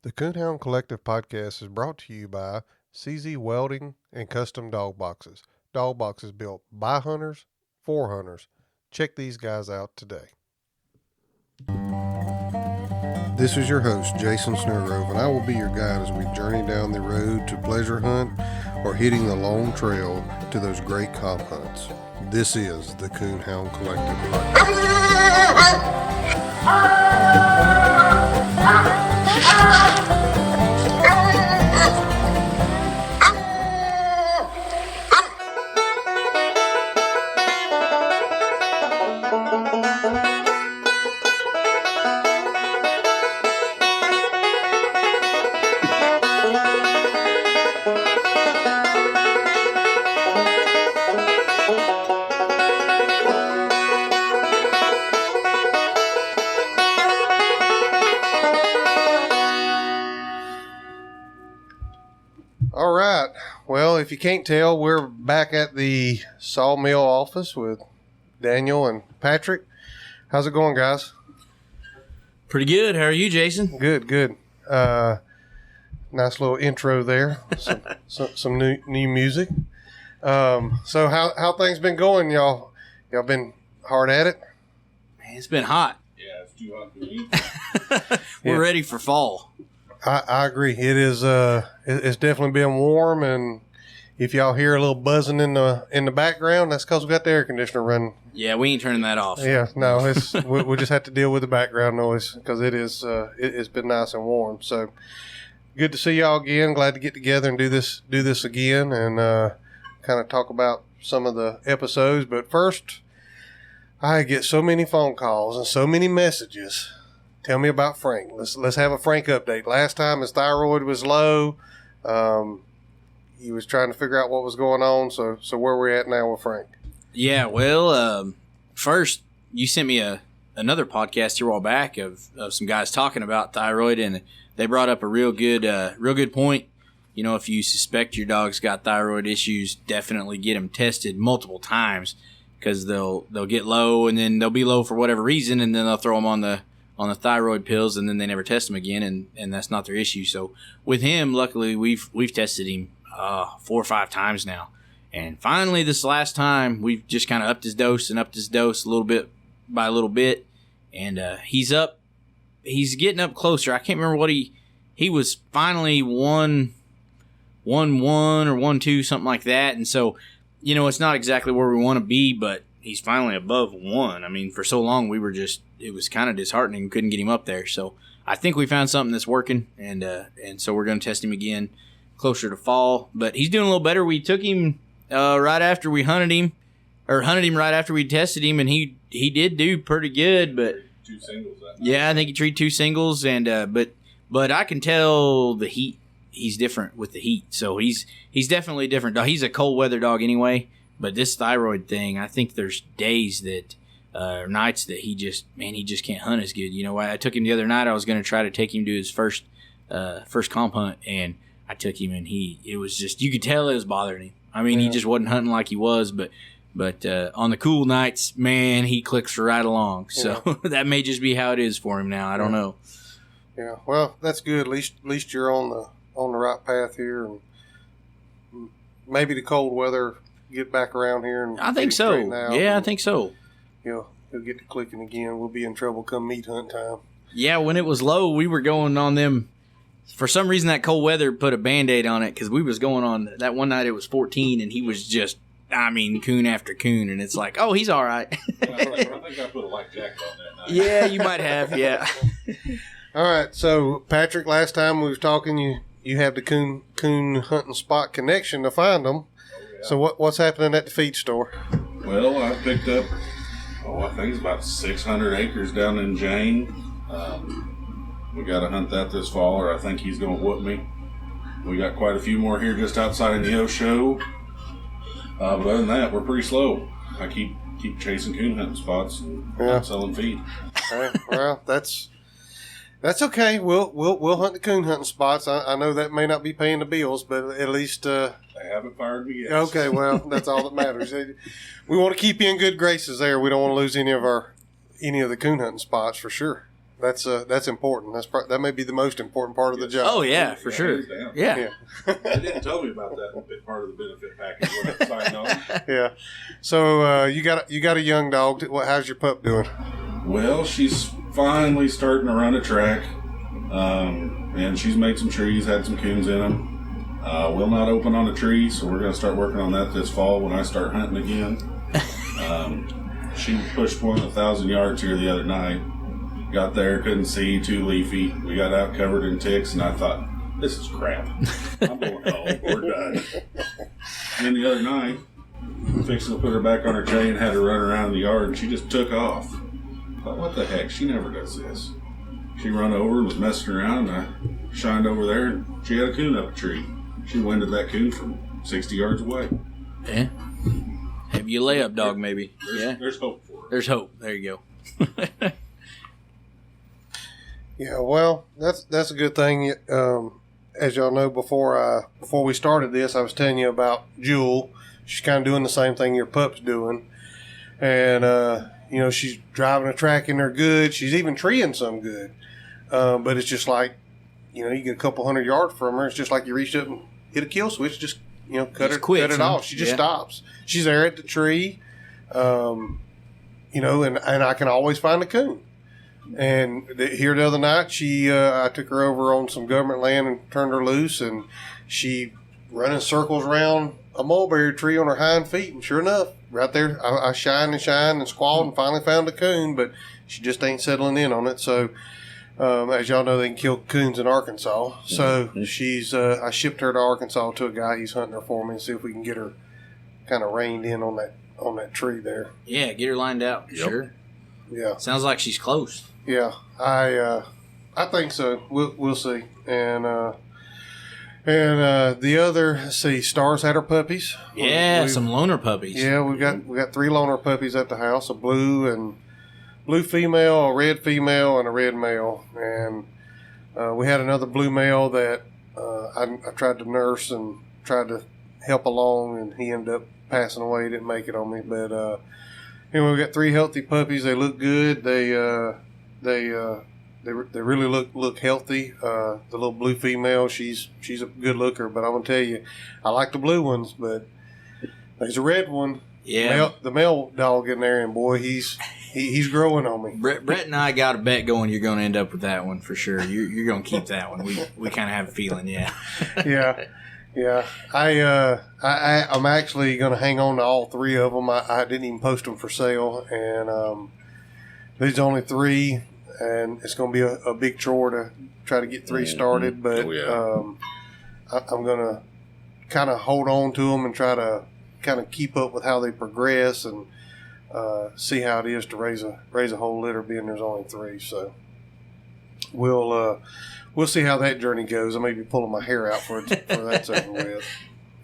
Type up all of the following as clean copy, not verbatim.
The Coonhound Collective podcast is brought to you by CZ Welding and Custom Dog Boxes. Dog boxes built by hunters, for hunters. Check these guys out today. This is your host, Jason Snellgrove, and I will be your guide as we journey down the road to pleasure hunt or hitting the long trail to those great comp hunts. This is the Coonhound Collective podcast. All right. Well, if you can't tell, we're back at the Sawmill office with Daniel and Patrick. How's it going, guys? Pretty good. How are you, Jason? Good. Nice little intro there. Some new music. So how things been going, y'all? Y'all been hard at it? Man, it's been hot. Yeah, it's too hot for me. We're ready for fall. I agree. It is. It's definitely been warm, and if y'all hear a little buzzing in the background, that's because we got the air conditioner running. Yeah, we ain't turning that off. Yeah, no, it's we just have to deal with the background noise because it is. It's been nice and warm. So good to see y'all again. Glad to get together and do this again and kind of talk about some of the episodes. But first, I get so many phone calls and so many messages. Tell me about Frank. Let's have a Frank update. Last time his thyroid was low. He was trying to figure out what was going on. So where we at now with Frank? Yeah, well, first you sent me another podcast here a while back of some guys talking about thyroid, and they brought up a real good point. You know, if you suspect your dog's got thyroid issues, definitely get them tested multiple times because they'll get low and then they'll be low for whatever reason, and then they'll throw them on the thyroid pills, and then they never test them again, and that's not their issue. So with him, luckily, we've tested him 4 or 5 times now. And finally, this last time, we've just kind of upped his dose a little bit by a little bit. And he's getting up closer. I can't remember what he was finally 1-1 or 1-2, something like that. And so, you know, it's not exactly where we want to be, but he's finally above 1. I mean, for so long, it was kind of disheartening. We couldn't get him up there. So I think we found something that's working, and so we're going to test him again closer to fall. But he's doing a little better. We took him right after we hunted him right after we tested him, and he did do pretty good. But 2 singles. Yeah, I think he treated 2 singles, and but I can tell the heat. He's different with the heat, so he's definitely a different dog. He's a cold weather dog anyway. But this thyroid thing, I think there's days that, nights that he just can't hunt as good. You know, I took him the other night. I was going to try to take him to his first comp hunt, and I took him, and it was just, you could tell it was bothering him. I mean, He just wasn't hunting like he was, but on the cool nights, man, he clicks right along. So that may just be how it is for him now. I don't know. Yeah, well, that's good. At least you're on the right path here, and maybe the cold weather get back around here. And I think so. Yeah, I think so. He'll get to clicking again. We'll be in trouble come meat hunt time. Yeah, when it was low, we were going on them. For some reason, that cold weather put a Band-Aid on it because we was going on that one night. It was 14, and he was just, coon after coon, and it's like, oh, he's all right. I think I put a light jacket on that night. Yeah, you might have, yeah. All right, so Patrick, last time we was talking, you have the coon hunting spot connection to find them. Yeah. So what's happening at the feed store? Well, I picked up, I think it's about 600 acres down in Jane. We got to hunt that this fall, or I think he's going to whoop me. We got quite a few more here just outside of the Show. But other than that, we're pretty slow. I keep chasing coon hunting spots and not selling feed. All right, well, that's okay. We'll hunt the coon hunting spots. I know that may not be paying the bills, but at least They haven't fired me yet. Okay, well, that's all that matters. We want to keep you in good graces there. We don't want to lose any of the coon hunting spots for sure. that's important. That may be the most important part of the job. Oh yeah, for sure. Yeah. They didn't tell me about that part of the benefit package when I signed on. Yeah. So you got a young dog. How's your pup doing? Well, she's finally starting to run a track, and she's made some trees, had some coons in them. Will not open on a tree, so we're going to start working on that this fall when I start hunting again. She pushed one 1,000 yards here the other night. Got there, couldn't see, too leafy. We got out covered in ticks, and I thought, this is crap. I'm going home. We're done. And then the other night, fixing to put her back on her chain, had her run around the yard, and she just took off. I thought, what the heck? She never does this. She run over and was messing around, and I shined over there, and she had a coon up a tree. She winded that coon from 60 yards away. Yeah. Have you a layup dog, maybe? There's hope for her. There's hope. There you go. Yeah, well, that's a good thing. As y'all know, before we started this, I was telling you about Jewel. She's kind of doing the same thing your pup's doing, and she's driving a track in there good. She's even treeing some good, but it's just like, you get a couple 100 yards from her. It's just like you reach up and hit a kill switch. Just cut it off. She just stops. She's there at the tree, and I can always find a coon. And here the other night, I took her over on some government land and turned her loose, and she running circles around a mulberry tree on her hind feet. And sure enough, right there, I shined and squalled and finally found a coon, but she just ain't settling in on it. So, as y'all know, they can kill coons in Arkansas. So I shipped her to Arkansas to a guy. He's hunting her for me and see if we can get her kind of reined in on that tree there. Yeah, get her lined out. Yep. Sure. Yeah. Sounds like she's close. Yeah, I think so. We'll see. And the other, let's see, Star's had her puppies. Yeah, some loner puppies. Yeah, we got 3 loner puppies at the house: a blue female, a red female, and a red male. And we had another blue male that I tried to nurse and tried to help along, and he ended up passing away. He didn't make it on me, but anyway, we got 3 healthy puppies. They look good. They really look healthy. The little blue female, she's a good looker, but I'm gonna tell you, I like the blue ones, but there's a red one. Yeah, the male dog in there, and boy, he's growing on me. Brett and I got a bet going. You're going to end up with that one for sure. You're going to keep that one. We kind of have a feeling, yeah. Yeah. I'm actually going to hang on to all 3 of them. I didn't even post them for sale, and there's only 3, and it's going to be a big chore to try to get 3 started. But I'm going to kind of hold on to them and try to kind of keep up with how they progress and see how it is to raise a whole litter, being there's only 3. So we'll see how that journey goes. I may be pulling my hair out for that's over with,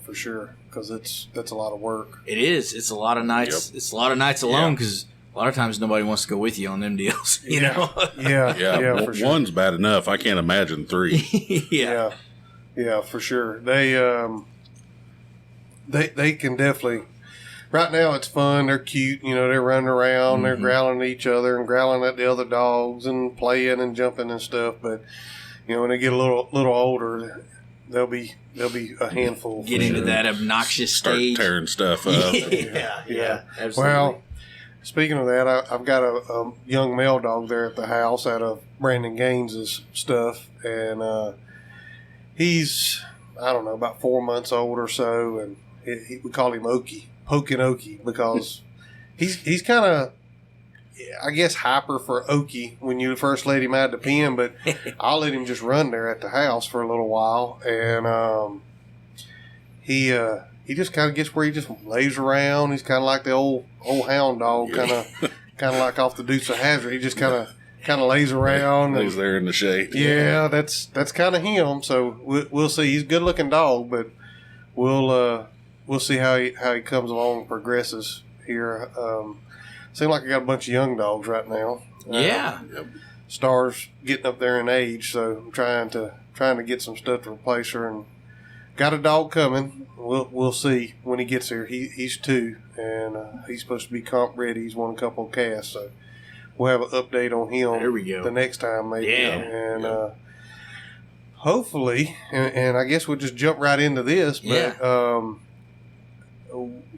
for sure, because that's a lot of work. It is. It's a lot of nights. Yep. It's a lot of nights alone because a lot of times nobody wants to go with you on them deals. You know. Yeah. For sure. One's bad enough. I can't imagine 3. Yeah, for sure. They can definitely. Right now, it's fun. They're cute. They're running around. Mm-hmm. They're growling at each other and growling at the other dogs and playing and jumping and stuff. But when they get a little older, they'll be a handful. Get into that obnoxious stage, start tearing stuff up. Yeah, absolutely. Well, speaking of that, I've got a young male dog there at the house out of Brandon Gaines's stuff, and he's, I don't know, about 4 months old or so, and we call him Okie. Poking Okie, because he's kind of, I guess, hyper for Okie when you first let him out of the pen, but I'll let him just run there at the house for a little while, and he just kind of gets where he just lays around. He's kind of like the old hound dog, kind of like off the Dukes of Hazzard. He just kind of lays around. Lays there in the shade. Yeah, that's kind of him. So we'll see. He's a good looking dog, but we'll see how he comes along and progresses here. Seems like I got a bunch of young dogs right now. Yeah. Star's getting up there in age, so I'm trying to get some stuff to replace her, and got a dog coming. We'll see when he gets here. He's 2, and he's supposed to be comp ready. He's won a couple of casts, so we'll have an update on him. There we go. The next time, maybe. Yeah. And hopefully, and I guess we'll just jump right into this. But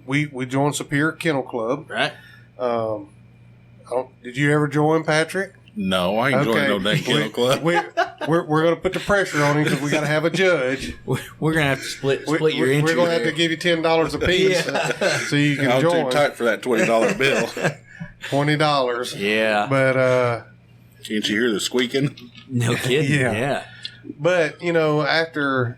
we joined Superior Kennel Club. Right. Did you ever join, Patrick? No, I ain't joining no dang kennel club. We're going to put the pressure on him because we got to have a judge. We're going to have to split your entry. We're going to have to give you $10 a piece so you can join. I'm too tight for that $20 bill. $20. Yeah. But can't you hear the squeaking? No kidding. Yeah. But, after,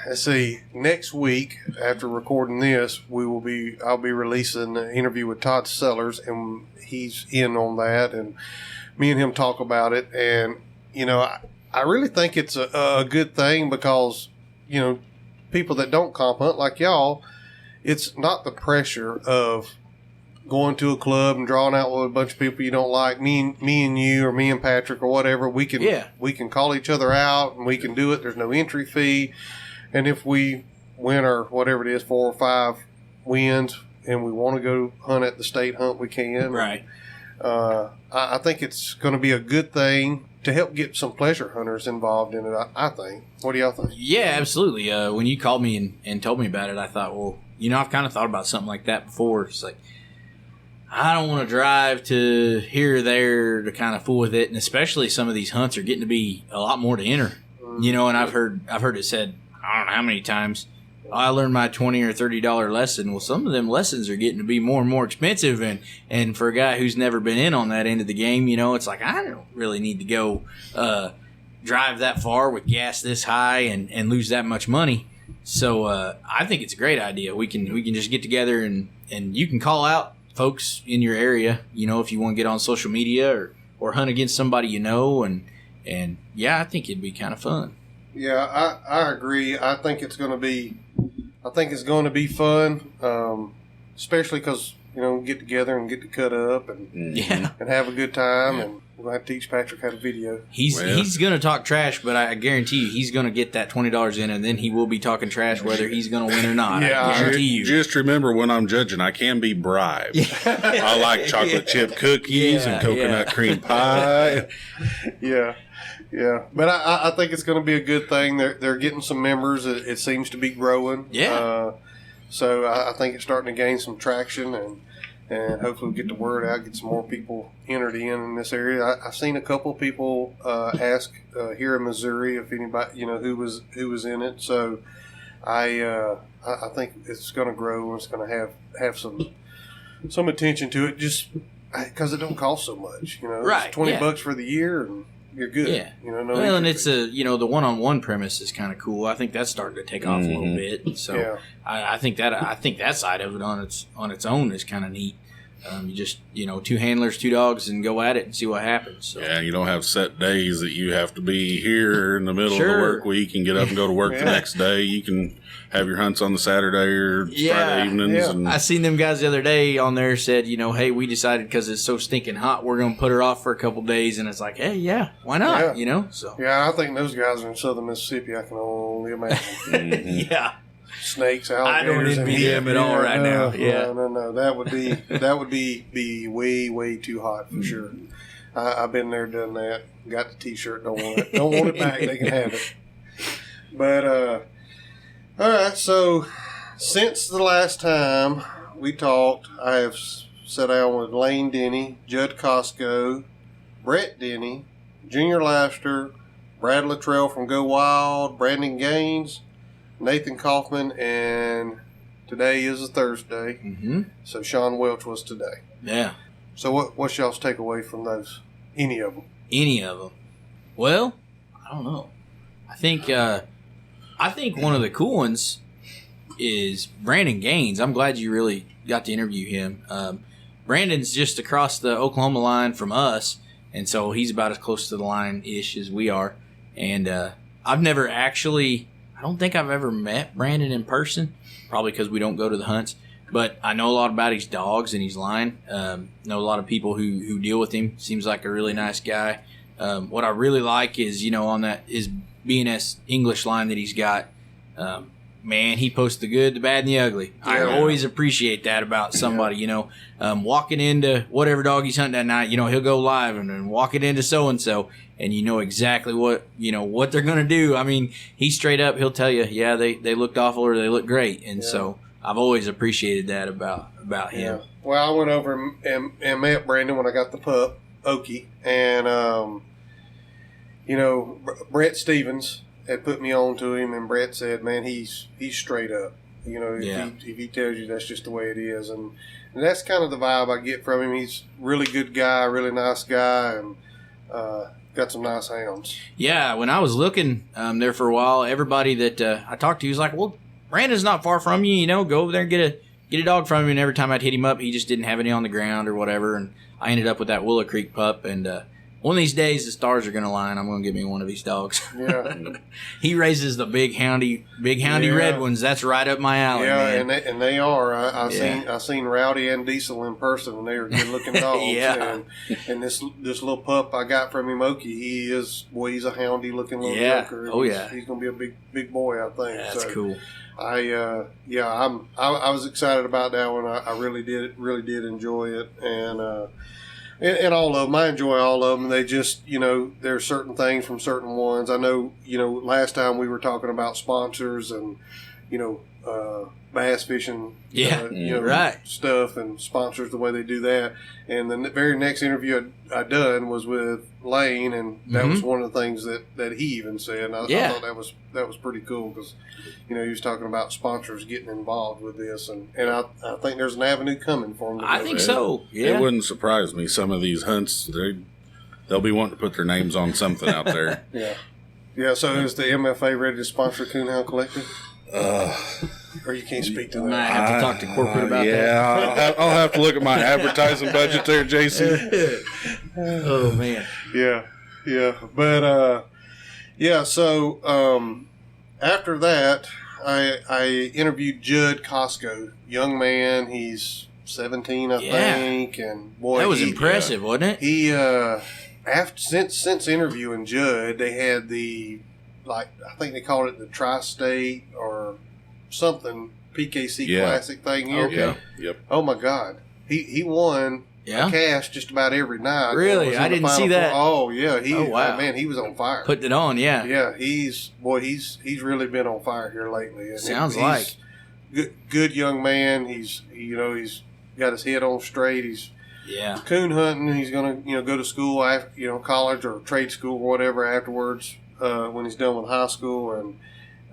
let's see, next week, after recording this, I'll be releasing an interview with Todd Sellers, and he's in on that, and me and him talk about it. And, I really think it's a good thing because, people that don't comp hunt like y'all, it's not the pressure of going to a club and drawing out with a bunch of people you don't like. Me and you, or me and Patrick, or whatever, we can call each other out and we can do it. There's no entry fee, and if we win or whatever it is, 4 or 5 wins, and we want to go hunt at the state hunt, we can. Right. I think it's going to be a good thing to help get some pleasure hunters involved in it. I think. What do y'all think? Yeah, absolutely. When you called me and told me about it, I thought, well, I've kind of thought about something like that before. It's like, I don't want to drive to here or there to kind of fool with it, and especially some of these hunts are getting to be a lot more to enter. And I've heard it said, I don't know how many times, I learned my $20 or $30 lesson. Well, some of them lessons are getting to be more and more expensive, and for a guy who's never been in on that end of the game, it's like, I don't really need to go drive that far with gas this high and lose that much money. So I think it's a great idea. We can just get together and you can call out folks in your area, if you want to get on social media or hunt against somebody and yeah, I think it'd be kind of fun. Yeah, I agree. I think it's going to be fun, especially because get together and get to cut up and have a good time. And we'll have to teach Patrick how to video. He's going to talk trash, but I guarantee you he's going to get that $20 in, and then he will be talking trash whether he's going to win or not. Yeah, I guarantee you. Just remember, when I'm judging, I can be bribed. I like chocolate chip cookies and coconut cream pie. Yeah, but I think it's going to be a good thing. They're getting some members. It seems to be growing. Yeah. So I think it's starting to gain some traction, and hopefully we'll get the word out, get some more people entered in this area. I've seen a couple of people ask here in Missouri if anybody who was in it. So I think it's going to grow and it's going to have some attention to it, just because it don't cost so much. Right, it's $20 for the year and you're good. Yeah. No and it's the one-on-one premise is kind of cool. I think that's starting to take off a little bit. So I think that side of it on its own is kind of neat. You just 2 handlers, 2 dogs, and go at it and see what happens. So. Yeah, you don't have set days that you have to be here in the middle of the work week and get up and go to work the next day. You can have your hunts on the Saturday or Friday evenings. Yeah. And I seen them guys the other day on there said, hey, we decided because it's so stinking hot, we're going to put her off for a couple days. And it's like, hey, yeah, why not? So yeah, I think those guys are in southern Mississippi. I can only imagine. Yeah. Snakes, alligators. I don't envy them at all right now. Yeah. No. That would be way too hot for sure. I've been there, done that. Got the T-shirt. Don't want it back. They can have it. But all right. So since the last time we talked, I have sat down with Lane Denny, Judd Costco, Brett Denny, Junior Laster, Brad Luttrell from Go Wild, Brandon Gaines, Nathan Kaufman, and today is a Thursday. Mm-hmm. So Sean Welch was today. Yeah. So what's y'all's takeaway from those? Any of them? Any of them? Well, I don't know. I think one of the cool ones is Brandon Gaines. I'm glad you really got to interview him. Brandon's just across the Oklahoma line from us, and so he's about as close to the line-ish as we are. And I've never actually... I don't think I've ever met Brandon in person, probably because we don't go to the hunts. But I know a lot about his dogs and his line. Know a lot of people who deal with him. Seems like a really nice guy. What I really like is, on that is BNS English line that he's got. man, he posts the good, the bad, and the ugly. I always appreciate that about somebody, you know, walking into whatever dog he's hunting that night, you know, he'll go live and walking into so-and-so, and you know exactly what they're going to do. I mean, he straight up, he'll tell you, yeah, they looked awful or they looked great. And so I've always appreciated that about him. Well, I went over and met Brandon when I got the pup, Okie, and, you know, Brett Stevens had put me on to him, and Brett said, man, he's straight up. You know, if he tells you that's just the way it is. And that's kind of the vibe I get from him. He's a really good guy, really nice guy, and got some nice hounds. Yeah, when I was looking there for a while, everybody that I talked to was like, well, Brandon's not far from you, you know, go over there and get a dog from him. And every time I'd hit him up, he just didn't have any on the ground or whatever. And I ended up with that Willow Creek pup, and one of these days the stars are going to line. I'm going to get me one of these dogs. Yeah. He raises the big houndy red ones. That's right up my alley. Yeah, man. and they are. I seen Rowdy and Diesel in person, and they are good looking dogs. Yeah. And this little pup I got from him, Okie, he's a houndy looking little joker. Oh yeah. He's going to be a big boy, I think. That's cool. I was excited about that one. I really did enjoy it, and all of them, I enjoy all of them. They just, you know, there's certain things from certain ones. I know, you know, last time we were talking about sponsors and, you know, bass fishing, stuff and sponsors, the way they do that. And the very next interview I done was with Lane, and that was one of the things that he even said. And I thought that was pretty cool because, you know, he was talking about sponsors getting involved with this, and I think there's an avenue coming for them. I think so. Yeah, it wouldn't surprise me. Some of these hunts, they'll be wanting to put their names on something out there. Yeah. So is the MFA ready to sponsor Coonhound Collective? Or you can't speak to that. I have to talk to corporate about that. Yeah, I'll have to look at my advertising budget there, JC. Oh man. Yeah. But So after that, I interviewed Judd Costco, young man. He's 17, I think, and boy, that was impressive, wasn't it? He since interviewing Judd, they had I think they called it the Tri-State or something PKC Classic thing here. Okay. Yep. Oh my God, he won a cash just about every night. Really, I didn't see that. Oh yeah, wow. Man, he was on fire. Putting it on, yeah. Yeah, he's really been on fire here lately. And Sounds like good young man. He's got his head on straight. He's coon hunting. He's gonna go to school after college or trade school or whatever afterwards when he's done with high school. And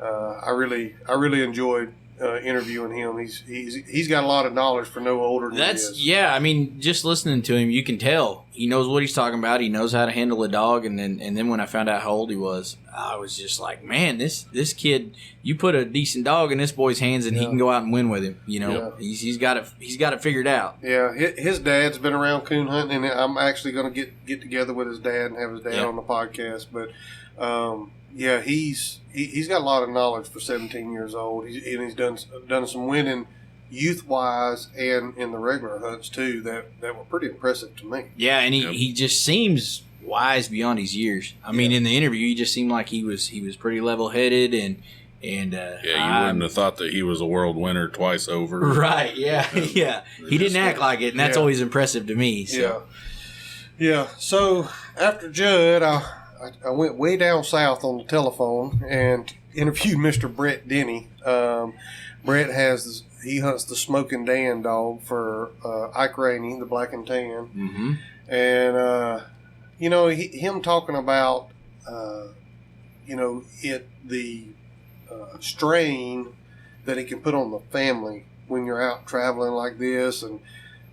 I really enjoyed interviewing him. He's got a lot of knowledge for no older than he is. Yeah, I mean, just listening to him, you can tell he knows what he's talking about. He knows how to handle a dog. And then when I found out how old he was, I was just like, man, this kid, you put a decent dog in this boy's hands and he can go out and win with him. You know, he's got it figured out. Yeah, his dad's been around coon hunting, and I'm actually going to get together with his dad and have his dad on the podcast. But he's got a lot of knowledge for 17 years old. He's done some winning youth wise and in the regular hunts too that were pretty impressive to me. Yeah, and he just seems wise beyond his years. I mean, in the interview, he just seemed like he was pretty level headed and you wouldn't have thought that he was a world winner twice over. Right? Yeah, yeah. He didn't act like it, and that's always impressive to me. So. Yeah. So after Judd, I went way down south on the telephone and interviewed Mr. Brett Denny. Brett he hunts the Smoking Dan dog for Ike Rainey, the Black and Tan. Mm-hmm. And, him talking about, the strain that it can put on the family when you're out traveling like this. And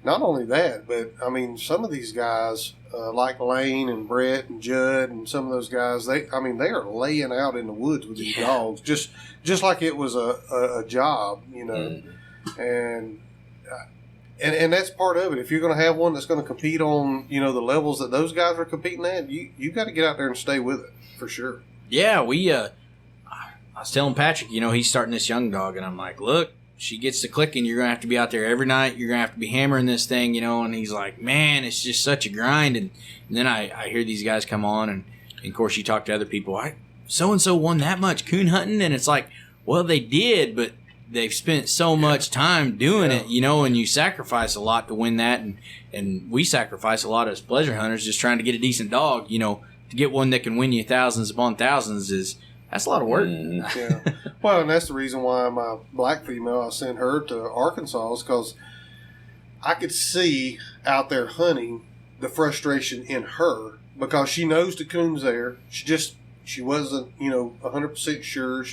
not only that, but, I mean, some of these guys, like Lane and Brett and Judd and some of those guys, they are laying out in the woods with these dogs, just like it was a job, and that's part of it. If you're going to have one that's going to compete on, the levels that those guys are competing at, you got to get out there and stay with it for sure. Yeah, I was telling Patrick, he's starting this young dog, and I'm like, look, she gets to clicking, you're going to have to be out there every night. You're going to have to be hammering this thing, and he's like, man, it's just such a grind. And then I hear these guys come on, and of course you talk to other people. So-and-so won that much coon hunting, and it's like, Well, they did, but they've spent so much time doing it, you know, and you sacrifice a lot to win that. And we sacrifice a lot as pleasure hunters just trying to get a decent dog, you know, to get one that can win you thousands upon thousands that's a lot of work. Yeah. Well, and that's the reason why my black female, I sent her to Arkansas, is because I could see out there hunting the frustration in her, because she knows the coon's there. She wasn't, you know, 100% sure.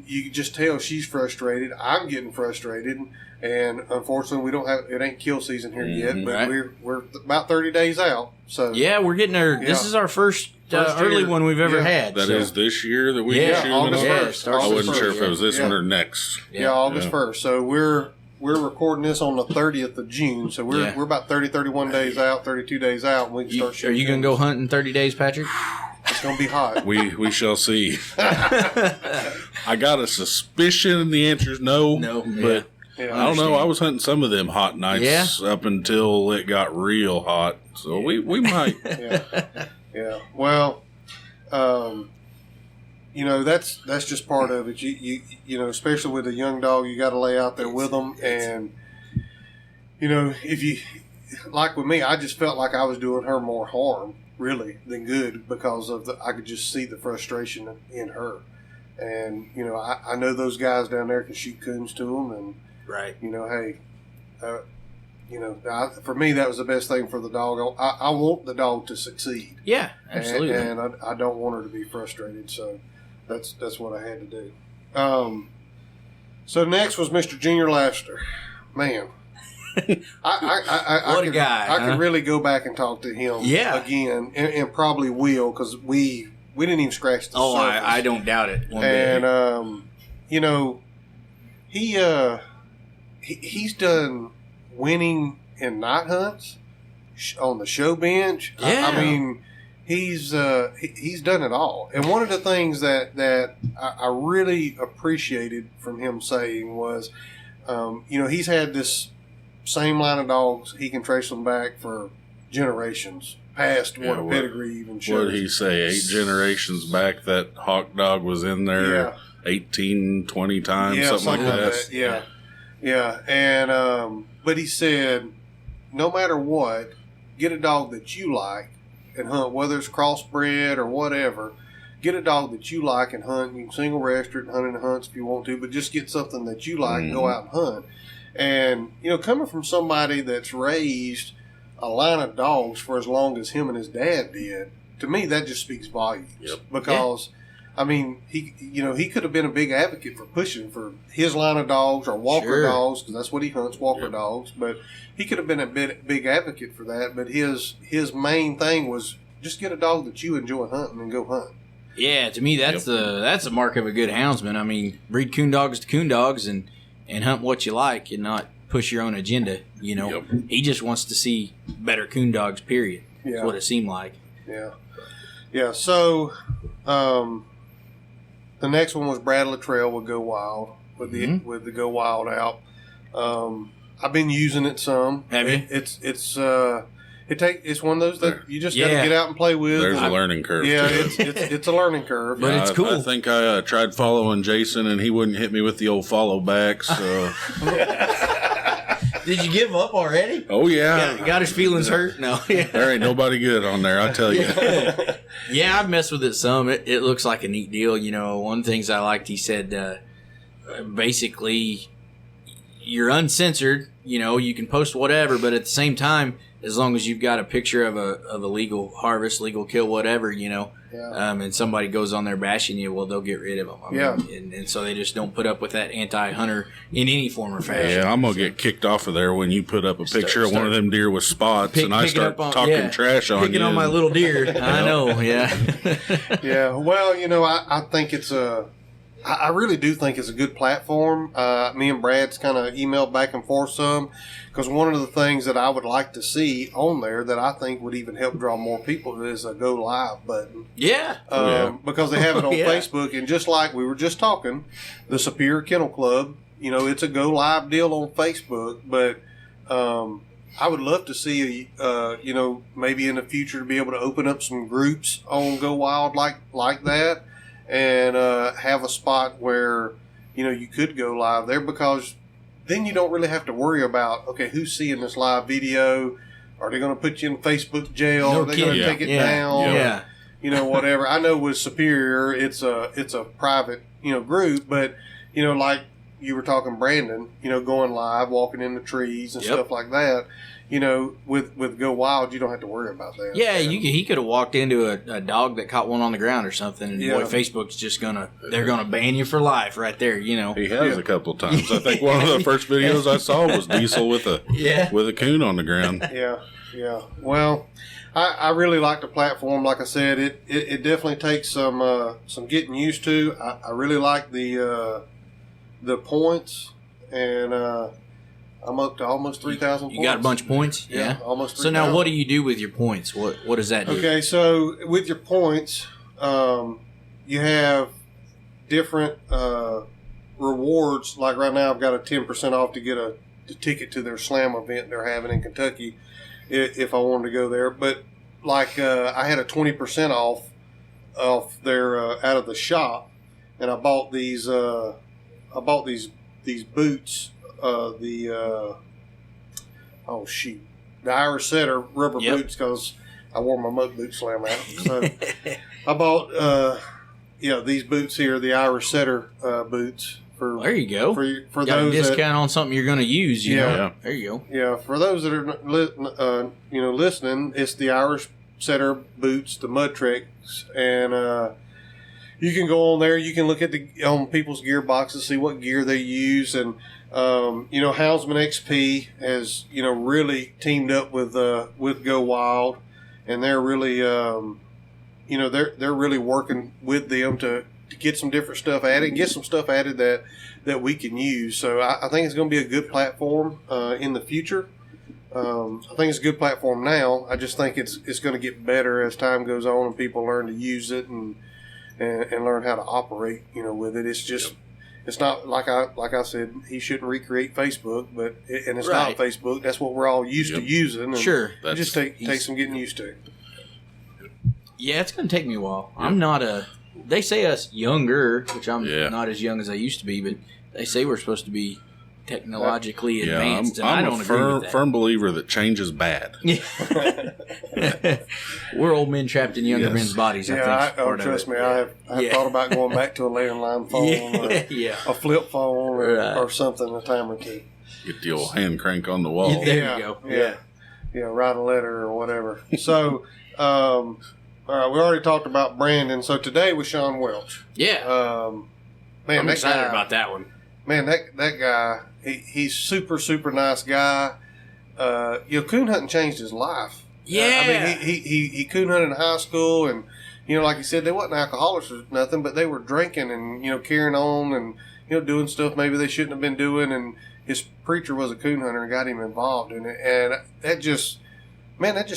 You can just tell she's frustrated. I'm getting frustrated, and unfortunately, it ain't kill season here yet. But we're about 30 days out. So yeah, we're getting our. Yeah. This is our first early one we've ever had. That is this year that we shooting August 1st. I wasn't sure if it was this one or next. Yeah, August 1st. So we're recording this on the 30th of June. So we're about 31 days out, 32 days out, and we can start shooting. Are you going to go hunting 30 days, Patrick? It's going to be hot. We shall see. I got a suspicion the answer is no. But I don't know. I was hunting some of them hot nights up until it got real hot. So we might. Yeah. Well, you know, that's just part of it. You know, especially with a young dog, you got to lay out there with them. And, you know, if you, like with me, I just felt like I was doing her more harm, really, than good, because I could just see the frustration in her. And, you know, I know those guys down there can shoot coons to them. And, you know, hey, you know, for me, that was the best thing for the dog. I want the dog to succeed. Yeah, absolutely. And I don't want her to be frustrated. So that's what I had to do. So next was Mr. Junior Laster. Man, what a guy! I could really go back and talk to him again, and probably will, because we didn't even scratch the surface. I don't doubt it. And you know, he's done winning in night hunts on the show bench. Yeah. I mean, he's done it all. And one of the things that I really appreciated from him saying was, you know, he's had this same line of dogs. He can trace them back for generations past what a pedigree even shows. What did he say? 8 generations back, that hawk dog was in there 18, 20 times, something like that. Yeah. And but he said, no matter what, get a dog that you like and hunt, whether it's crossbred or whatever. Get a dog that you like and hunt. You can single register it and hunt in the hunts if you want to, but just get something that you like and go out and hunt. And, you know, coming from somebody that's raised a line of dogs for as long as him and his dad did, to me, that just speaks volumes. Because, I mean, he could have been a big advocate for pushing for his line of dogs or walker dogs, because that's what he hunts, walker dogs. But he could have been a big advocate for that. But his main thing was just get a dog that you enjoy hunting and go hunt. Yeah, to me, that's a mark of a good houndsman. I mean, breed coon dogs to coon dogs and hunt what you like and not push your own agenda. You know, he just wants to see better coon dogs. Period. That's what it seemed like. Yeah. So, the next one was Brad Luttrell with Go Wild with the Go Wild out. I've been using it some. Have you? It's one of those that you just got to get out and play with. There's a learning curve. Yeah, it's a learning curve, but it's cool. I think I tried following Jason, and he wouldn't hit me with the old follow back. So. Did you give up already? Oh yeah, got his feelings hurt. No, there ain't nobody good on there. I tell you. Yeah, I've messed with it some. It looks like a neat deal. You know, one of the things I liked, he said, basically, you're uncensored. You know, you can post whatever, but at the same time, as long as you've got a picture of a legal harvest, legal kill, whatever, you know, and somebody goes on there bashing you, well, they'll get rid of them. I mean, and so they just don't put up with that anti-hunter in any form or fashion. Yeah, I'm going to get kicked off of there when you put up a picture of one of them deer with spots and I start talking trash on you. Picking on my little deer. I know, Yeah, well, you know, I think it's I really do think it's a good platform. Me and Brad's kind of emailed back and forth some, because one of the things that I would like to see on there that I think would even help draw more people is a go live button. Because they have it on Facebook, and just like we were just talking, the Superior Kennel Club, you know, it's a go live deal on Facebook, but I would love to see, you know, maybe in the future to be able to open up some groups on Go Wild like that. And have have a spot where, you could go live there, because then you don't really have to worry about, okay, who's seeing this live video? Are they going to put you in Facebook jail? Are they going to take it down? Yeah. Whatever. I know with Superior, it's a private, group, but, like you were talking, Brandon, going live, walking in the trees and stuff like that. With Go Wild, you don't have to worry about that. Yeah, he could have walked into a dog that caught one on the ground or something, and boy, Facebook's just they're gonna ban you for life right there. He has a couple of times. I think one of the first videos I saw was Diesel with a coon on the ground. Yeah. Well, I really like the platform. Like I said, it definitely takes some getting used to. I really like the points, and I'm up to almost 3,000 points. You got a bunch of points? Yeah. Almost 3,000. So now what do you do with your points? What does that do? Okay, so with your points, you have different rewards. Like right now, I've got a 10% off to get a ticket to their slam event they're having in Kentucky if I wanted to go there. But like I had a 20% off their out of the shop, and I bought these boots. The Irish Setter rubber boots, because I wore my muck boot slam out. So I bought these boots here, the Irish Setter boots. There you go. For got those a discount on something you're going to use. Yeah. There you go. Yeah, for those that are listening, it's the Irish Setter boots, the Mud Treks, and you can go on there. You can look at on people's gear boxes, see what gear they use, and Houndsman XP has really teamed up with Go Wild, and they're really they're really working with them to get some different stuff added and get some stuff added that we can use. So I think it's going to be a good platform in the future. I think it's a good platform now. I just think it's going to get better as time goes on and people learn to use it and learn how to operate with it. It's just it's not like I said, he shouldn't recreate Facebook, but it's not Facebook. That's what we're all used to using. And sure, it just take some getting used to. Yeah, it's going to take me a while. I'm not they say us younger, which I'm not as young as I used to be, but they say we're supposed to be technologically advanced, and I don't agree with that. Firm believer that change is bad. We're old men trapped in younger men's bodies. I think. Trust me, I have thought about going back to a landline phone, or a flip phone, or something a time or two. Get the old hand crank on the wall. There you go. Yeah, write a letter or whatever. So, all right, we already talked about Brandon. So today was Sean Welch. Yeah. Man, I'm excited about that one. Man, that guy, he's super, super nice guy. Coon hunting changed his life. Yeah. I mean, he coon hunted in high school, and, like he said, they wasn't alcoholics or nothing, but they were drinking and, carrying on and, doing stuff maybe they shouldn't have been doing. And his preacher was a coon hunter and got him involved in it. And that just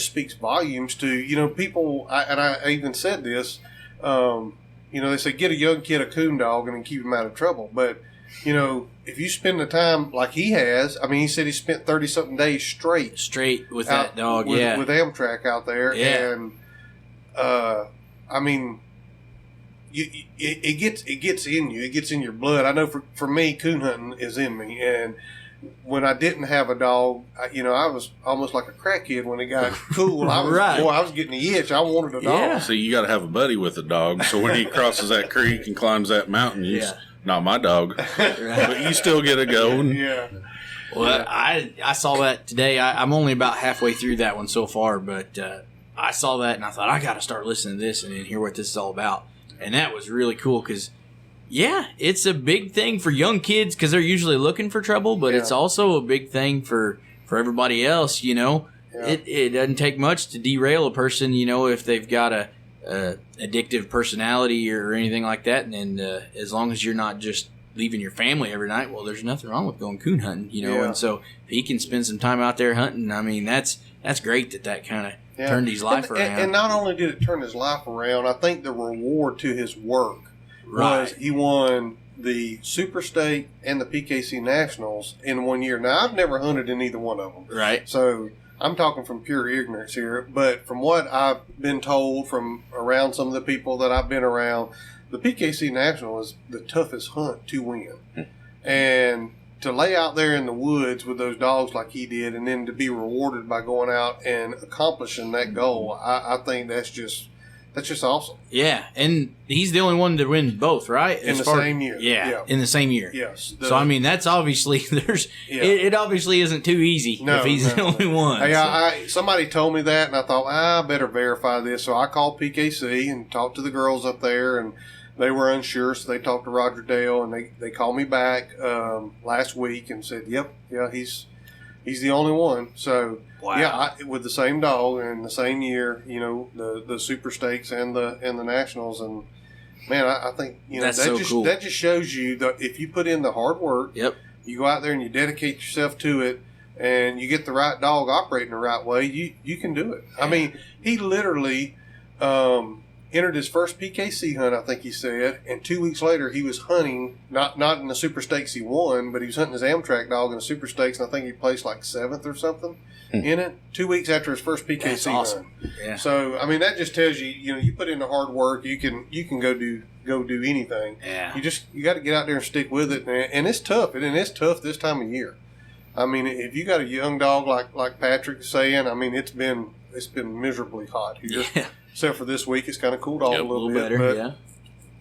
speaks volumes to, people. I even said this, they say get a young kid a coon dog and then keep him out of trouble. But, if you spend the time like he has, I mean, he said he spent 30-something days straight with that dog, with Amtrak out there. Yeah. And, I mean, it gets in you. It gets in your blood. I know for me, coon hunting is in me. And when I didn't have a dog, I was almost like a crackhead when it got cool. I was getting the itch. I wanted a dog. Yeah. So you got to have a buddy with a dog. So when he crosses that creek and climbs that mountain, not my dog, but you still get to go. Yeah. Well, I saw that today. I'm only about halfway through that one so far, but I saw that and I thought I got to start listening to this and hear what this is all about. And that was really cool because, it's a big thing for young kids because they're usually looking for trouble, but it's also a big thing for everybody else. It doesn't take much to derail a person. If they've got a addictive personality or anything like that, and as long as you're not just leaving your family every night, well, there's nothing wrong with going coon hunting, and so if he can spend some time out there hunting, I mean, that's great that kind of turned his life around. And not only did it turn his life around, I think the reward to his work was he won the Super State and the PKC Nationals in 1 year. Now, I've never hunted in either one of them. Right. So I'm talking from pure ignorance here, but from what I've been told from around some of the people that I've been around, the PKC National is the toughest hunt to win. And to lay out there in the woods with those dogs like he did, and then to be rewarded by going out and accomplishing that goal, I think that's just awesome. Yeah, and he's the only one to win both, right? In the same year. Yeah, in the same year. Yes. So, I mean, that's obviously, it obviously isn't too easy if he's the only one. Hey, somebody told me that, and I thought, I better verify this. So I called PKC and talked to the girls up there, and they were unsure, so they talked to Roger Dale, and they called me back last week and said, he's the only one. So, with the same dog and the same year, the Super Stakes and the Nationals, and man, I think cool. That just shows you that if you put in the hard work, you go out there and you dedicate yourself to it, and you get the right dog operating the right way, you can do it. I mean, he literally entered his first PKC hunt, I think he said, and 2 weeks later he was hunting, not in the Super Stakes he won, but he was hunting his Amtrak dog in the Super Stakes, and I think he placed like 7th or something in it 2 weeks after his first PKC That's awesome. hunt. Yeah. So, I mean, that just tells you, you put in the hard work, you can go do anything. Yeah. You got to get out there and stick with it, and it's tough, and it's tough this time of year. I mean, if you got a young dog like Patrick is saying, I mean, it's been miserably hot here. Yeah. Except for this week, it's kind of cooled off a little bit. Better,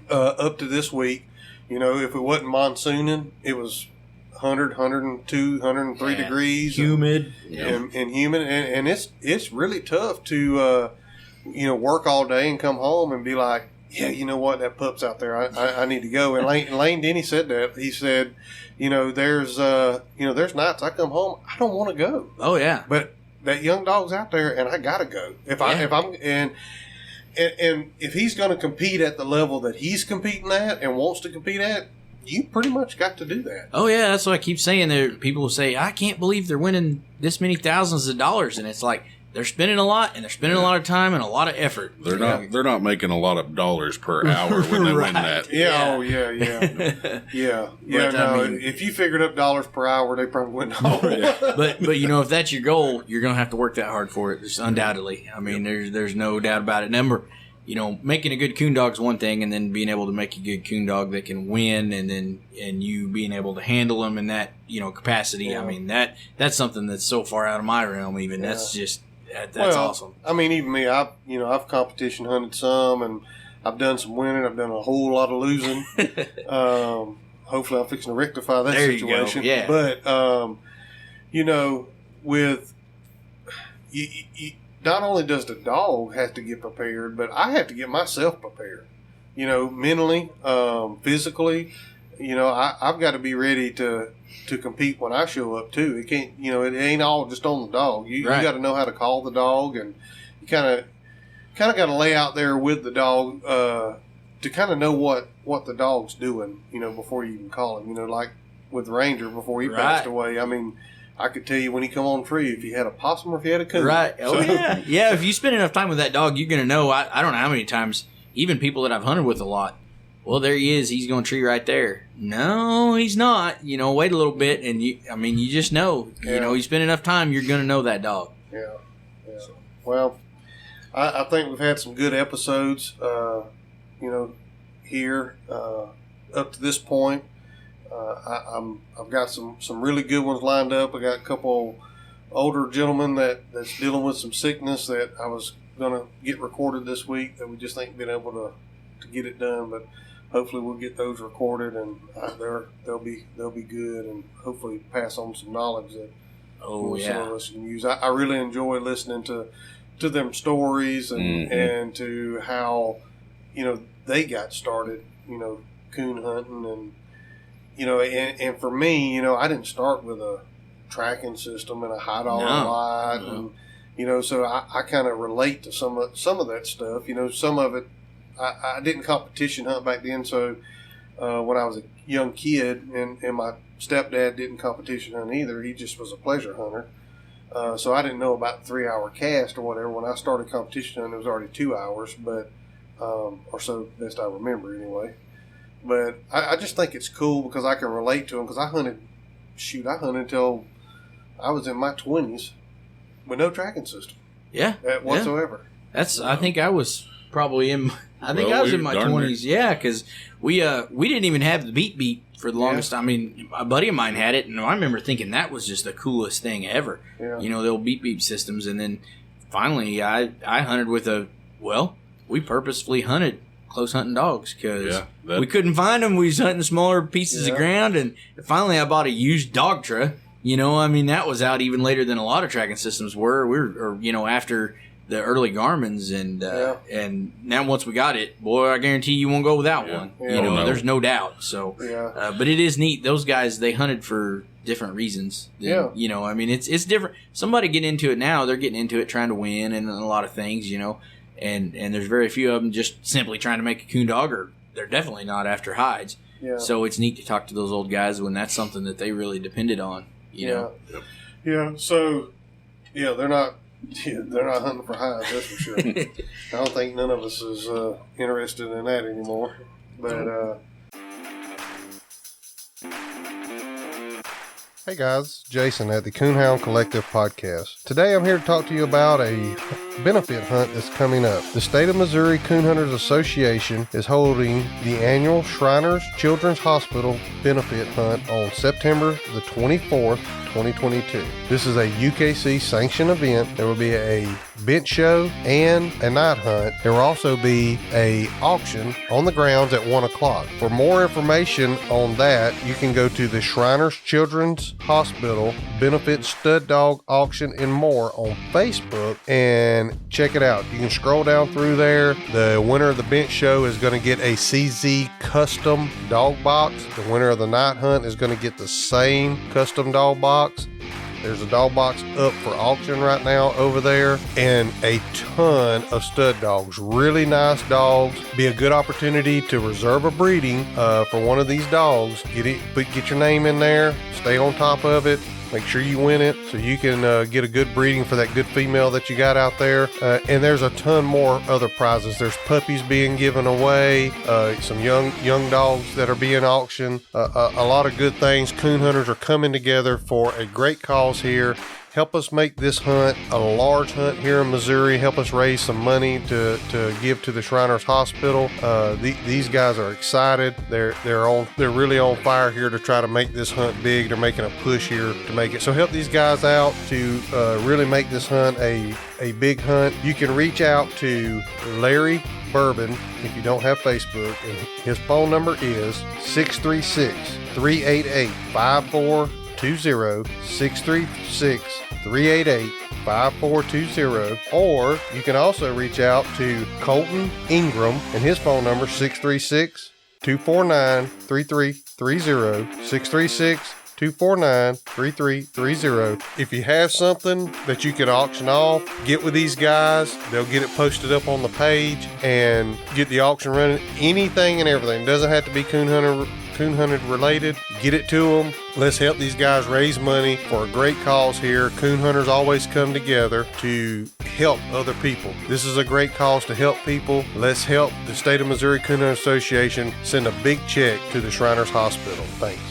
but up to this week, if it wasn't monsooning, it was 100, 102, 103 degrees. Humid. And humid. And it's really tough to, work all day and come home and be like, yeah, you know what, that pup's out there. I need to go. And Lane Denny said that. He said, there's nights I come home, I don't want to go. Oh, yeah. But that young dog's out there, and I gotta go. If he's going to compete at the level that he's competing at and wants to compete at, you pretty much got to do that. Oh yeah, that's what I keep saying. There, people will say, "I can't believe they're winning this many thousands of dollars," and it's like they're spending a lot, and they're spending a lot of time and a lot of effort. They're not making a lot of dollars per hour when they win that. Yeah. But, no, if you figured up dollars per hour, they probably wouldn't. But if that's your goal, you're going to have to work that hard for it. Just undoubtedly. I mean, there's no doubt about it. Making a good coon dog is one thing, and then being able to make a good coon dog that can win, and you being able to handle them in that capacity. Yeah. I mean, that's something that's so far out of my realm. Even that's just. That's awesome. I mean, even me, I've competition hunted some, and I've done some winning. I've done a whole lot of losing. Hopefully, I'm fixing to rectify that situation. You go. Yeah. But with not only does the dog have to get prepared, but I have to get myself prepared. Mentally, physically. I've got to be ready to compete when I show up too. It can't, it ain't all just on the dog. You got to know how to call the dog, and you kind of got to lay out there with the dog to kind of know what the dog's doing. Before you even call him. Like with Ranger before he passed away. I mean, I could tell you when he come on tree if he had a possum or if he had a coon. Right. Oh yeah. If you spend enough time with that dog, you're gonna know. I don't know how many times. Even people that I've hunted with a lot. Well, there he is. He's going to tree right there. No, he's not. Wait a little bit, and you just know. Yeah. You spend enough time, you're going to know that dog. Yeah. Well, I think we've had some good episodes, here up to this point. I've got some really good ones lined up. I got a couple older gentlemen that's dealing with some sickness that I was going to get recorded this week that we just ain't been able to get it done, but hopefully we'll get those recorded, and they'll be good, and hopefully pass on some knowledge that some of us can use. I really enjoy listening to them stories and to how they got started, coon hunting, and for me, I didn't start with a tracking system and a $100 light, and so I kind of relate to some of that stuff. Some of it. I didn't competition hunt back then, so when I was a young kid, and my stepdad didn't competition hunt either, he just was a pleasure hunter. So I didn't know about 3-hour cast or whatever. When I started competition hunting, it was already 2 hours, but or so best I remember anyway. But I just think it's cool because I can relate to them, because I hunted until I was in my 20s with no tracking system. Yeah. Whatsoever. I think I was probably in. I think I was in my 20s. Yeah, because we didn't even have the beep beep for the longest time. I mean, a buddy of mine had it, and I remember thinking that was just the coolest thing ever. Yeah. You know, the old beep beep systems, and then finally I hunted with we purposefully hunted close hunting dogs because we couldn't find them. We was hunting smaller pieces of ground, and finally I bought a used Dogtra. You know, I mean, that was out even later than a lot of tracking systems were. After the early Garmin's, and now once we got it, boy, I guarantee you won't go without one. Yeah. You know, there's no doubt. So, but it is neat. Those guys, they hunted for different reasons. You know, I mean, it's different. Somebody getting into it now, they're getting into it trying to win and a lot of things, you know. And there's very few of them just simply trying to make a coon dog, or they're definitely not after hides. Yeah. So it's neat to talk to those old guys when that's something that they really depended on. You know. Yeah. So, they're not hunting for hides. That's for sure. I don't think none of us is interested in that anymore. But hey guys, Jason at the Coonhound Collective podcast. Today I'm here to talk to you about a benefit hunt that's coming up. The State of Missouri Coon Hunters Association is holding the annual Shriners Children's Hospital benefit hunt on September the 24th, 2022. This is a UKC sanctioned event. There will be a bench show and a night hunt. There will also be a auction on the grounds at 1 o'clock. For more information on that, you can go to the Shriners Children's Hospital Benefit Stud Dog Auction and more on Facebook and check it out. You can scroll down through there. The winner of the bench show is going to get a CZ custom dog box. The winner of the night hunt is going to get the same custom dog box. There's a dog box up for auction right now over there, and a ton of stud dogs. Really nice dogs. Be a good opportunity to reserve a breeding for one of these dogs. Get your name in there. Stay on top of it. Make sure you win it so you can get a good breeding for that good female that you got out there. And there's a ton more other prizes. There's puppies being given away, some young dogs that are being auctioned, a lot of good things. Coon hunters are coming together for a great cause here. Help us make this hunt a large hunt here in Missouri. Help us raise some money to give to the Shriners Hospital. These guys are excited. They're really on fire here to try to make this hunt big. They're making a push here to make it. So help these guys out to really make this hunt a big hunt. You can reach out to Larry Bourbon if you don't have Facebook, and his phone number is 636-388-5420. 636-388-5420, or you can also reach out to Colton Ingram and his phone number 636-249-3330, 636-249-3330. If you have something that you can auction off, get with these guys. They'll get it posted up on the page and get the auction running. Anything and everything. It doesn't have to be coon hunted related. Get it to them. Let's help these guys raise money for a great cause here. Coon hunters always come together to help other people. This is a great cause to help people. Let's help the State of Missouri Coon Hunter Association send a big check to the Shriners Hospital. Thanks.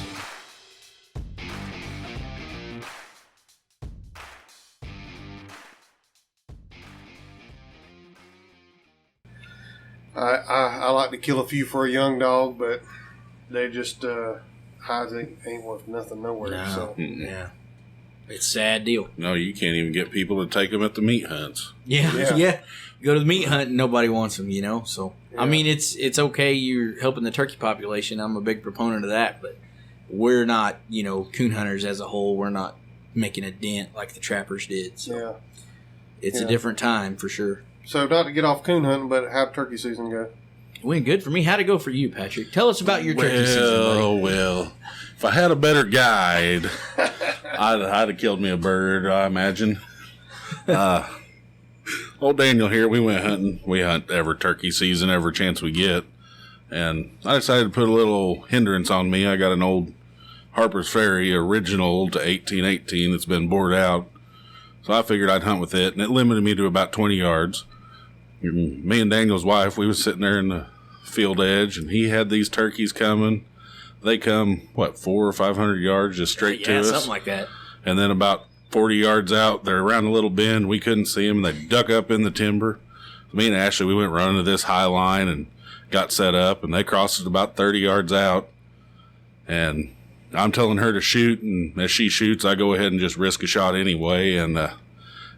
I like to kill a few for a young dog, but they just hides ain't worth nothing nowhere. No. So. Yeah, it's a sad deal. No, you can't even get people to take them at the meat hunts. Yeah. Go to the meat hunt and nobody wants them, you know. So I mean, it's okay. You're helping the turkey population. I'm a big proponent of that, but we're not, you know, coon hunters as a whole. We're not making a dent like the trappers did. So it's a different time for sure. So not to get off coon hunting, but how'd turkey season go? It went good for me. How'd it go for you, Patrick? Tell us about your turkey season. Well, if I had a better guide, I'd have killed me a bird, I imagine. Old Daniel here, we went hunting. We hunt every turkey season, every chance we get. And I decided to put a little hindrance on me. I got an old Harper's Ferry original to 1818 that's been bored out. So I figured I'd hunt with it, and it limited me to about 20 yards. Me and Daniel's wife, we was sitting there in the field edge, and he had these turkeys coming. They come, 400 or 500 yards just straight to us. Yeah, something like that. And then about 40 yards out, they're around a little bend. We couldn't see them. They duck up in the timber. me and Ashley, we went running to this high line and got set up, and they crossed it about 30 yards out. And I'm telling her to shoot, and as she shoots, I go ahead and just risk a shot anyway. And it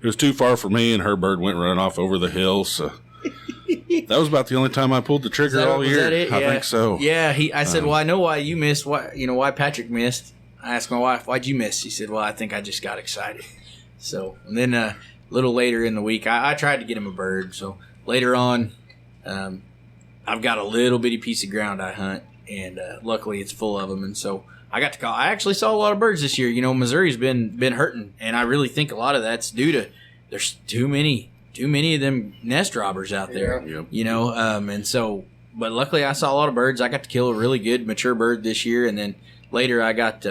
was too far for me, and her bird went running off over the hill. So that was about the only time I pulled the trigger all year. I think so. Yeah, I said, well, I know why you missed. Why Patrick missed. I asked my wife, why'd you miss? She said, well, I think I just got excited. So, and then a little later in the week, I tried to get him a bird. So later on, I've got a little bitty piece of ground I hunt, and luckily it's full of them. And so I got to call. I actually saw a lot of birds this year. Missouri's been hurting, and I really think a lot of that's due to there's too many of them nest robbers out there. Yeah. And so, but luckily I saw a lot of birds. I got to kill a really good mature bird this year, and then later I got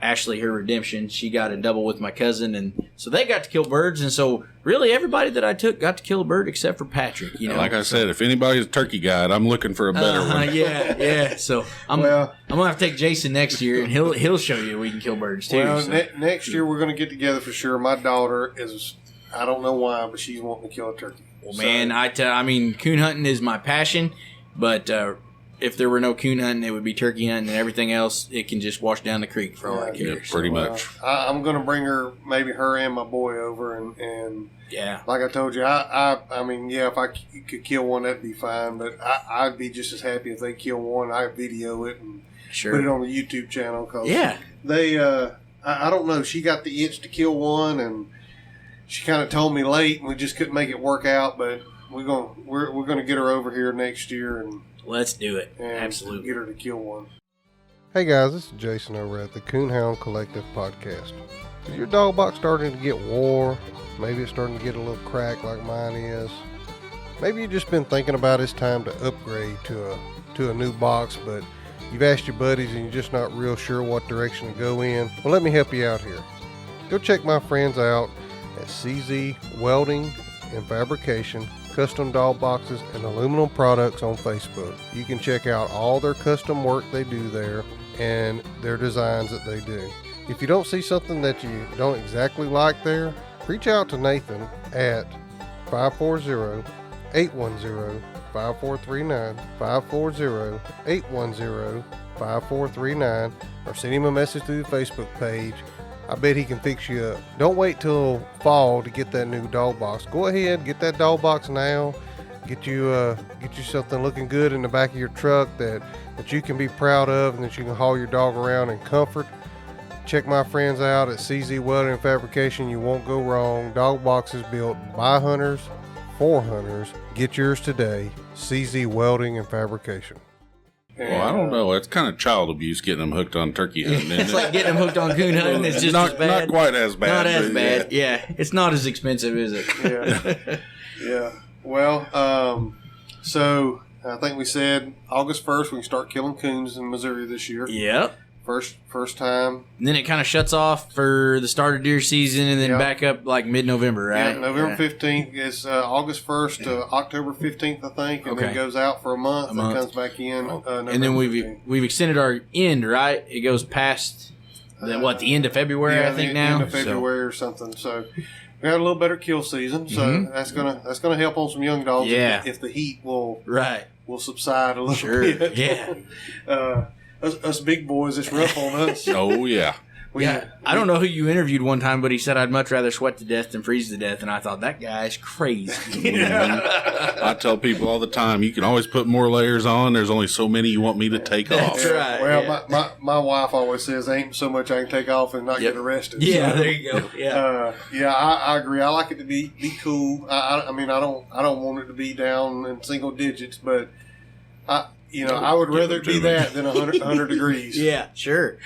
Ashley her redemption. She got a double with my cousin, and so they got to kill birds. And so really everybody that I took got to kill a bird except for Patrick. Like I said, if anybody's a turkey guide, I'm looking for a better one. Yeah. So I'm gonna have to take Jason next year, and he'll show you we can kill birds too. Well, next year we're gonna get together for sure. My daughter is, I don't know why, but she's wanting to kill a turkey. Well, man, I mean, coon hunting is my passion, but if there were no coon hunting, it would be turkey hunting, and everything else, it can just wash down the creek for all I care. Yeah, pretty much. I'm going to bring her and my boy over, and yeah, like I told you, I mean, yeah, if I could kill one, that'd be fine, but I'd be just as happy if they kill one. I video it and put it on the YouTube channel, because they, I don't know, she got the itch to kill one, and she kind of told me late, and we just couldn't make it work out, but we're gonna get her over here next year, and let's do it. Absolutely, get her to kill one. Hey guys, this is Jason over at the Coonhound Collective podcast. Is your dog box starting to get wore? Maybe it's starting to get a little cracked like mine is. Maybe you've just been thinking about it's time to upgrade to a new box, but you've asked your buddies and you're just not real sure what direction to go in. Well, let me help you out here. Go check my friends out at CZ Welding and Fabrication, custom dog boxes and aluminum products on Facebook. You can check out all their custom work they do there and their designs that they do. If you don't see something that you don't exactly like there, reach out to Nathan at 540-810-5439, 540-810-5439, or send him a message through the Facebook page. I bet he can fix you up. Don't wait till fall to get that new dog box. Go ahead, get that dog box now. Get you something looking good in the back of your truck that you can be proud of and that you can haul your dog around in comfort. Check my friends out at CZ Welding and Fabrication. You won't go wrong. Dog boxes built by hunters for hunters. Get yours today. CZ Welding and Fabrication. Well, I don't know. It's kind of child abuse getting them hooked on turkey hunting. It's like getting them hooked on coon hunting. It's just not, as bad. Not quite as bad. Not as bad. Yeah. It's not as expensive, is it? Yeah. Well, so I think we said August 1st we can start killing coons in Missouri this year. Yep. First time. And then it kind of shuts off for the start of deer season, and then back up like mid-November, right? Yeah, November 15th is August 1st to October 15th, I think, and then goes out for a month and comes back in. November and then 15th. we've extended our end, right? It goes past the end of February, I think now. End of February or something. So we got a little better kill season. So that's gonna help on some young dogs. Yeah. If the heat will subside a little bit. Yeah. Us big boys, it's rough on us. Oh, yeah. I don't know who you interviewed one time, but he said I'd much rather sweat to death than freeze to death, and I thought that guy's crazy. I tell people all the time, you can always put more layers on. There's only so many you want me to take off. That's right. Well, my wife always says, "Ain't so much I can take off and not get arrested." Yeah, so, there you go. Yeah, I agree. I like it to be cool. I mean, I don't want it to be down in single digits, but I would rather it be that than 100 degrees. Yeah, sure.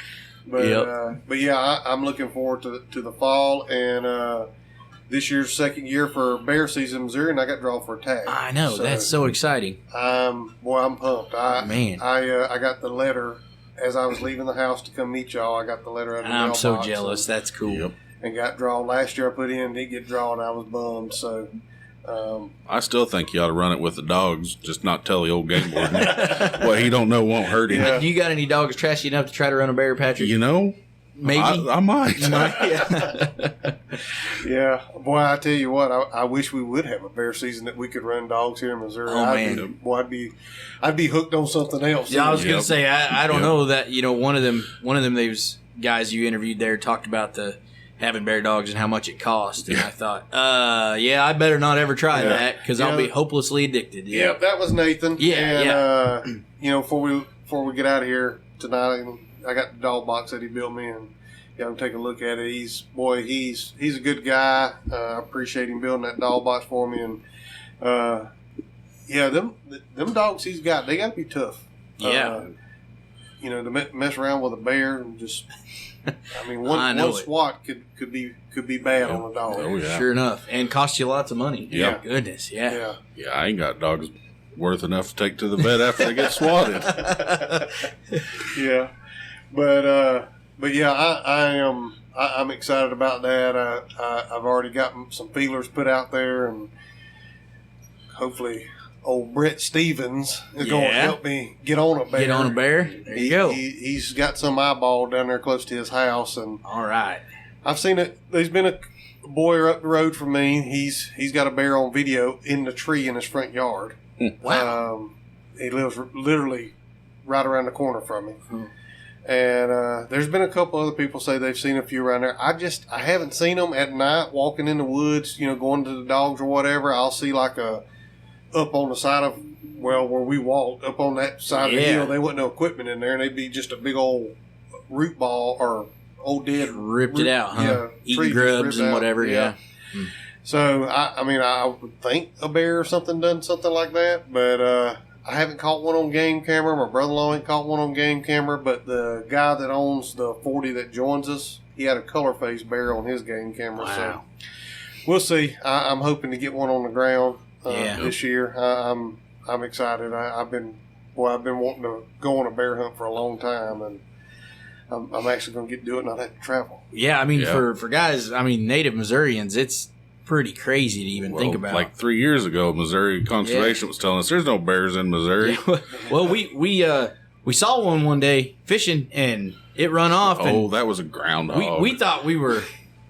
But I'm looking forward to the fall, and this year's second year for bear season in Missouri, and I got drawn for a tag. I know, that's so exciting. I'm pumped. I got the letter as I was leaving the house to come meet y'all. I got the letter out of the mailbox. I'm so jealous. That's cool. Yep. And got drawn last year. I put in, didn't get drawn. I was bummed. So. I still think you ought to run it with the dogs, just not tell the old game warden what he don't know won't hurt him. You got any dogs trashy enough to try to run a bear, Patrick? maybe. I might. Yeah, boy, I tell you what, I wish we would have a bear season that we could run dogs here in Missouri. Oh, man. I'd be hooked on something else. Yeah, I was going Yep. to say, I don't Yep. know that, one of them, those guys you interviewed there talked about having bear dogs and how much it cost. And I thought, I better not ever try that because I'll be hopelessly addicted. Yeah, that was Nathan. Yeah, and, before we get out of here tonight, I got the dog box that he built me, and I'm take a look at it. He's a good guy. I appreciate him building that dog box for me, and them dogs he's got, they got to be tough. Yeah. To mess around with a bear and just, one swat could be bad on a dog. Oh, yeah. Sure enough, and cost you lots of money. Yeah. Goodness, yeah. Yeah, I ain't got dogs worth enough to take to the vet after they get swatted. Yeah, but yeah, I'm excited about that. I've already got some feelers put out there, and hopefully old Brett Stevens is going to help me get on a bear. Get on a bear? There you go. He's got some eyeball down there close to his house, and All right. I've seen it. There's been a boy up the road from me. He's got a bear on video in the tree in his front yard. Wow. He lives literally right around the corner from me. And there's been a couple other people say they've seen a few around there. I haven't seen them at night walking in the woods, going to the dogs or whatever. I'll see like up on the side of, where we walked, up on that side of the hill, there wasn't no equipment in there, and they'd be just a big old root ball or old dead. Ripped it out, huh? Yeah. Eating grubs and whatever, yeah. So, I would think a bear or something done something like that, but I haven't caught one on game camera. My brother-in-law ain't caught one on game camera, but the guy that owns the 40 that joins us, he had a color-faced bear on his game camera. Wow. So we'll see. I'm hoping to get one on the ground this year. I'm excited. I've been wanting to go on a bear hunt for a long time, and I'm actually going to get to do it and not have to travel. Yeah, for guys, native Missourians, it's pretty crazy to even think about. Like 3 years ago, Missouri Conservation was telling us there's no bears in Missouri. Well, we saw one day fishing, and it run off. Oh, that was a groundhog. We thought we were.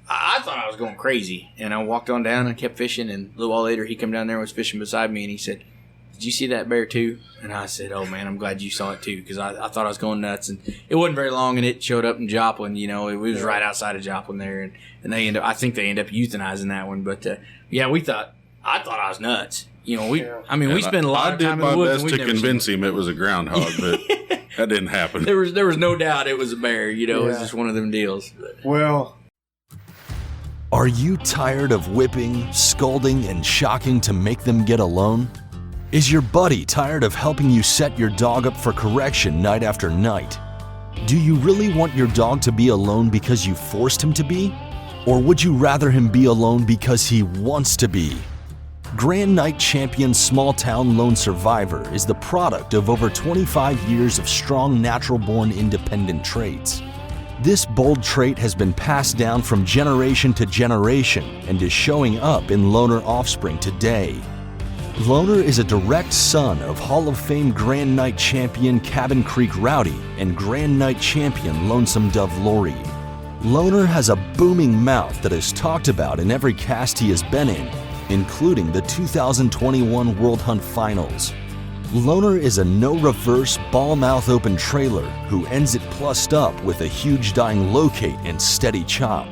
I thought I was going crazy, and I walked on down and kept fishing. And a little while later, he came down there and was fishing beside me, and he said, "Did you see that bear too?" And I said, "Oh man, I'm glad you saw it too," because I thought I was going nuts. And it wasn't very long, and it showed up in Joplin. It was right outside of Joplin there, and I think they end up euthanizing that one. But I thought I was nuts. We spent a lot of time in the woods. I did my best to convince him it was a groundhog, but that didn't happen. There was no doubt it was a bear. It was just one of them deals. Well, are you tired of whipping, scolding, and shocking to make them get alone? Is your buddy tired of helping you set your dog up for correction night after night? Do you really want your dog to be alone because you forced him to be? Or would you rather him be alone because he wants to be? Grand Night Champion Small Town Lone Survivor is the product of over 25 years of strong natural-born independent traits. This bold trait has been passed down from generation to generation and is showing up in loner offspring today. Loner is a direct son of Hall of Fame Grand Night Champion Cabin Creek Rowdy and Grand Night Champion Lonesome Dove Lori. Loner has a booming mouth that is talked about in every cast he has been in, including the 2021 World Hunt Finals. Loner is a no-reverse, ball-mouth open trailer who ends it plussed up with a huge dying locate and steady chop.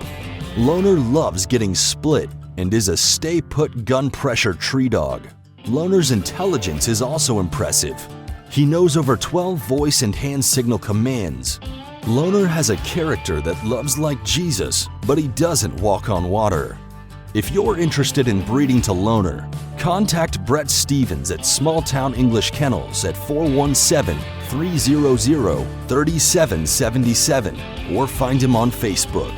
Loner loves getting split and is a stay-put gun-pressure tree dog. Loner's intelligence is also impressive. He knows over 12 voice and hand signal commands. Loner has a character that loves like Jesus, but he doesn't walk on water. If you're interested in breeding to Loner, contact Brett Stevens at Small Town English Kennels at 417-300-3777 or find him on Facebook.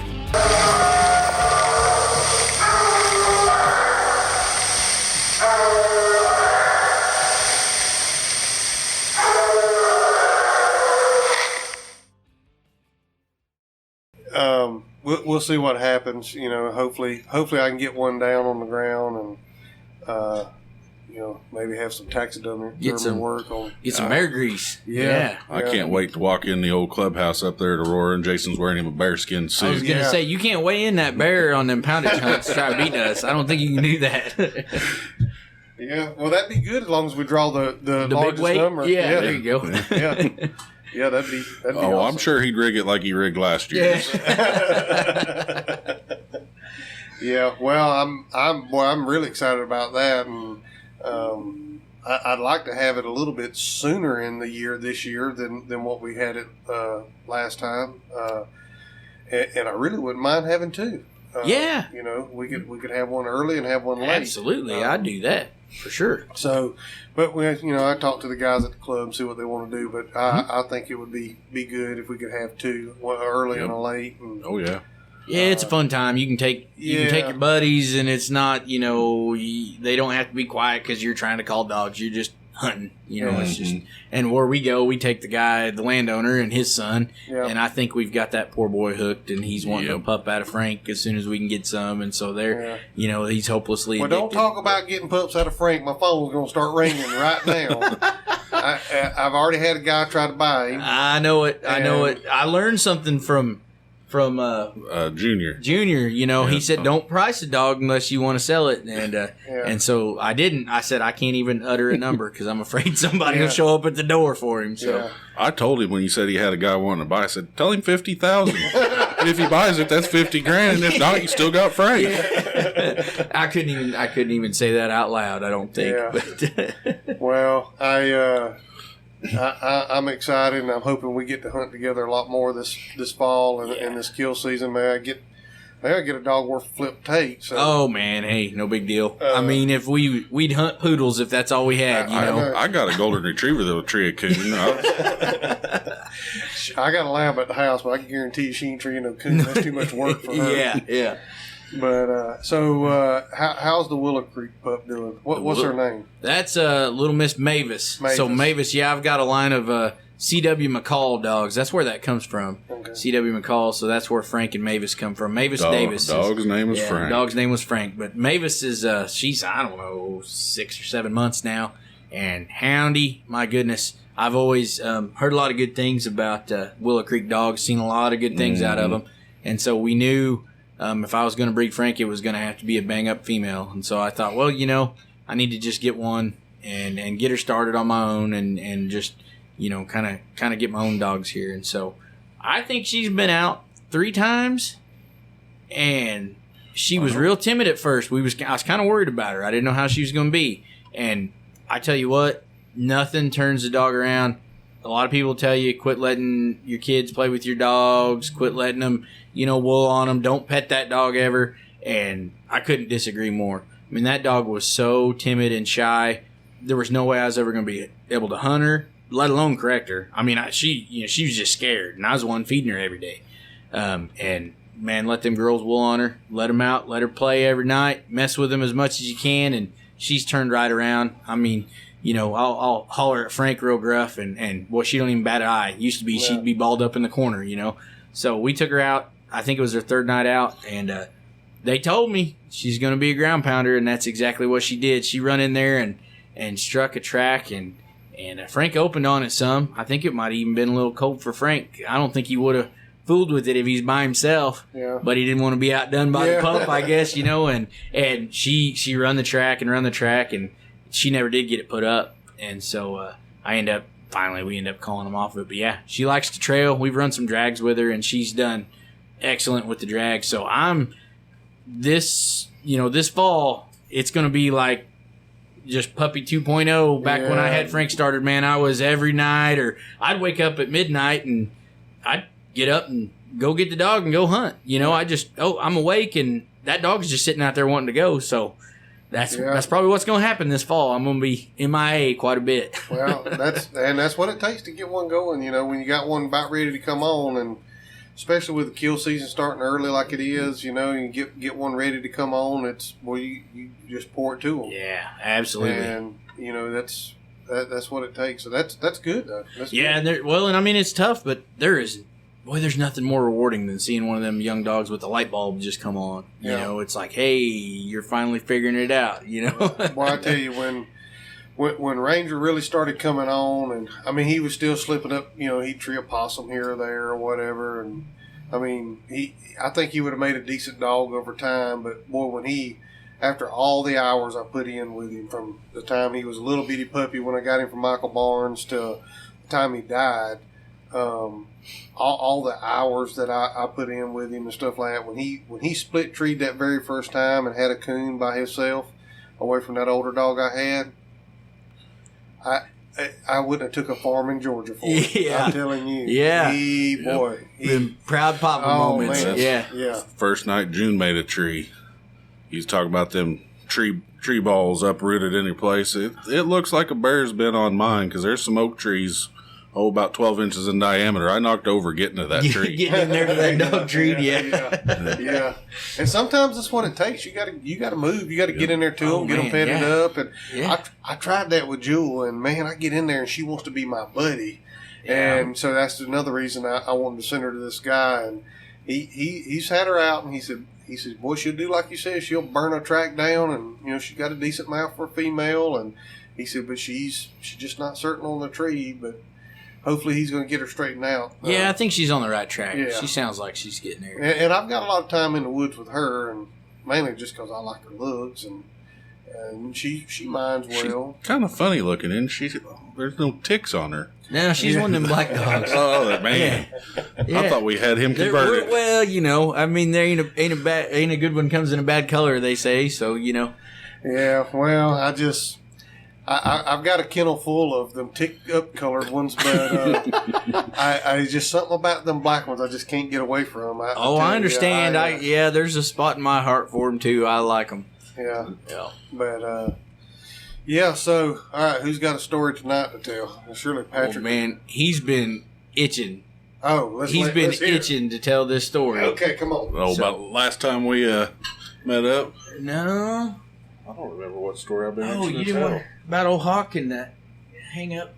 We'll see what happens. Hopefully I can get one down on the ground, and maybe have some taxidermy work on. Get some bear grease. Yeah. I can't wait to walk in the old clubhouse up there at Aurora, and Jason's wearing him a bearskin suit. I was going to say, you can't weigh in that bear on them poundage hunts to try to beat us. I don't think you can do that. Yeah, well, that'd be good as long as we draw the largest big weight number. Yeah, there you go. Yeah, that'd be Oh, awesome. I'm sure he'd rig it like he rigged last year. Yeah, well, I'm really excited about that, and I'd like to have it a little bit sooner in the year this year than what we had it last time, and I really wouldn't mind having two. Yeah, we could have one early and have one late. Absolutely, I'd do that for sure. So, but I talked to the guys at the club and see what they want to do. But I think it would be good if we could have two, one early and a late. And, Oh yeah. Yeah, it's a fun time. You can take your buddies, and it's not they don't have to be quiet because you're trying to call dogs. You're just hunting. It's just, and where we go, we take the landowner, and his son, and I think we've got that poor boy hooked, and he's wanting a pup out of Frank as soon as we can get some, and so he's hopelessly addicted. Don't talk about getting pups out of Frank. My phone's going to start ringing right now. I've already had a guy try to buy him. I know it. I learned something from Junior. He said, don't price a dog unless you want to sell it. And so I didn't. I said, I can't even utter a number because I'm afraid somebody will show up at the door for him. So I told him when he said he had a guy wanting to buy, I said, tell him 50,000. And if he buys it, that's 50 grand. And if not, you still got Frank. I couldn't even say that out loud, I don't think. Yeah. Well, I'm excited, and I'm hoping we get to hunt together a lot more this fall and this kill season. May I get a dog worth flip tape. So. Oh man, hey, no big deal. I mean, if we'd hunt poodles if that's all we had. I got a golden retriever that'll tree a coon. I got a lab at the house, but I can guarantee you she ain't treeing no coon. That's too much work for her. Yeah. But how's the Willow Creek pup doing? What's her name? That's Little Miss Mavis. So Mavis, I've got a line of C.W. McCall dogs. That's where that comes from. Okay. C.W. McCall. So that's where Frank and Mavis come from. Mavis Davis. Dog's name was Frank. Dog's name was Frank. But Mavis is she's 6 or 7 months now. And Houndy, my goodness, I've always heard a lot of good things about Willow Creek dogs. Seen a lot of good things out of them. And so we knew. If I was going to breed Frank, it was going to have to be a bang-up female. And so I thought, well, I need to just get one and get her started on my own and just, kind of get my own dogs here. And so I think she's been out 3 times, and she was real timid at first. I was kind of worried about her. I didn't know how she was going to be. And I tell you what, nothing turns the dog around. A lot of people tell you, quit letting your kids play with your dogs, quit letting them, wool on them, don't pet that dog ever. And I couldn't disagree more. I mean, that dog was so timid and shy. There was no way I was ever going to be able to hunt her, let alone correct her. I mean, she was just scared, and I was the one feeding her every day. And man, let them girls wool on her, let them out, let her play every night, mess with them as much as you can, and she's turned right around. I mean, I'll holler at Frank real gruff, and well, she don't even bat an eye. Used to be she'd be balled up in the corner, So we took her out. I think it was her 3rd night out, and they told me she's going to be a ground pounder, and that's exactly what she did. She run in there and struck a track, and Frank opened on it some. I think it might have even been a little cold for Frank. I don't think he would have fooled with it if he's by himself, but he didn't want to be outdone by the pup, I guess, and she run the track, and she never did get it put up. And so we end up calling him off of it. But yeah, she likes to trail. We've run some drags with her, and she's done excellent with the drag. So I'm this fall, it's going to be like just puppy 2.0 back when I had Frank started. Man, I was every night, or I'd wake up at midnight and I'd get up and go get the dog and go hunt. I'm awake and that dog's just sitting out there wanting to go. So that's probably what's going to happen this fall. I'm going to be MIA quite a bit. Well, that's what it takes to get one going. When you got one about ready to come on, and especially with the kill season starting early like it is, you get one ready to come on. It's you just pour it to them. Yeah, absolutely. And that's what it takes. So that's good though. That's good. And I mean it's tough, but there's nothing more rewarding than seeing one of them young dogs with the light bulb just come on. It's like, hey, you're finally figuring it out. Well, I tell you, when Ranger really started coming on, and I mean, he was still slipping up. He'd tree a possum here or there or whatever, and I mean, I think he would have made a decent dog over time. But boy, after all the hours I put in with him, from the time he was a little bitty puppy when I got him from Michael Barnes to the time he died, all the hours that I put in with him and stuff like that. When he split treed that very first time and had a coon by himself away from that older dog I had, I wouldn't have took a farm in Georgia for it. Yeah. I'm telling you. Yeah. Boy. Proud papa moments. Man. Yeah. First night June made a tree. He's talking about them tree balls uprooted in your place. It looks like a bear's been on mine, because there's some oak trees, about 12 inches in diameter. I knocked over getting to that tree. Getting in there to that dog tree, Yeah. And sometimes that's what it takes. You gotta move. You gotta get in there to them, get them petted up. And I tried that with Jewel, and man, I get in there and she wants to be my buddy. Yeah. And so that's another reason I wanted to send her to this guy. And he's had her out, and he said, boy, she'll do like you said. She'll burn a track down, and she's got a decent mouth for a female. And he said, but she's just not certain on the tree. But hopefully he's going to get her straightened out. Yeah, I think she's on the right track. Yeah. She sounds like she's getting there. And I've got a lot of time in the woods with her, and mainly just because I like her looks, and she minds well. She's kind of funny looking, and there's no ticks on her. No, she's one of them black dogs. Oh man! Yeah. I thought we had him converted. Well, I mean, there ain't a good one comes in a bad color, they say. So Yeah, well, I've got a kennel full of them ticked up colored ones, but I just something about them black ones I just can't get away from. I understand. There's a spot in my heart for them too. I like them. Yeah. But so all right, who's got a story tonight to tell? Surely Patrick. Oh man, he's been itching. Let's itching to tell this story. Okay, come on. About last time we met up. No. I don't remember what story I've been you didn't want about old Hawk and that hang up.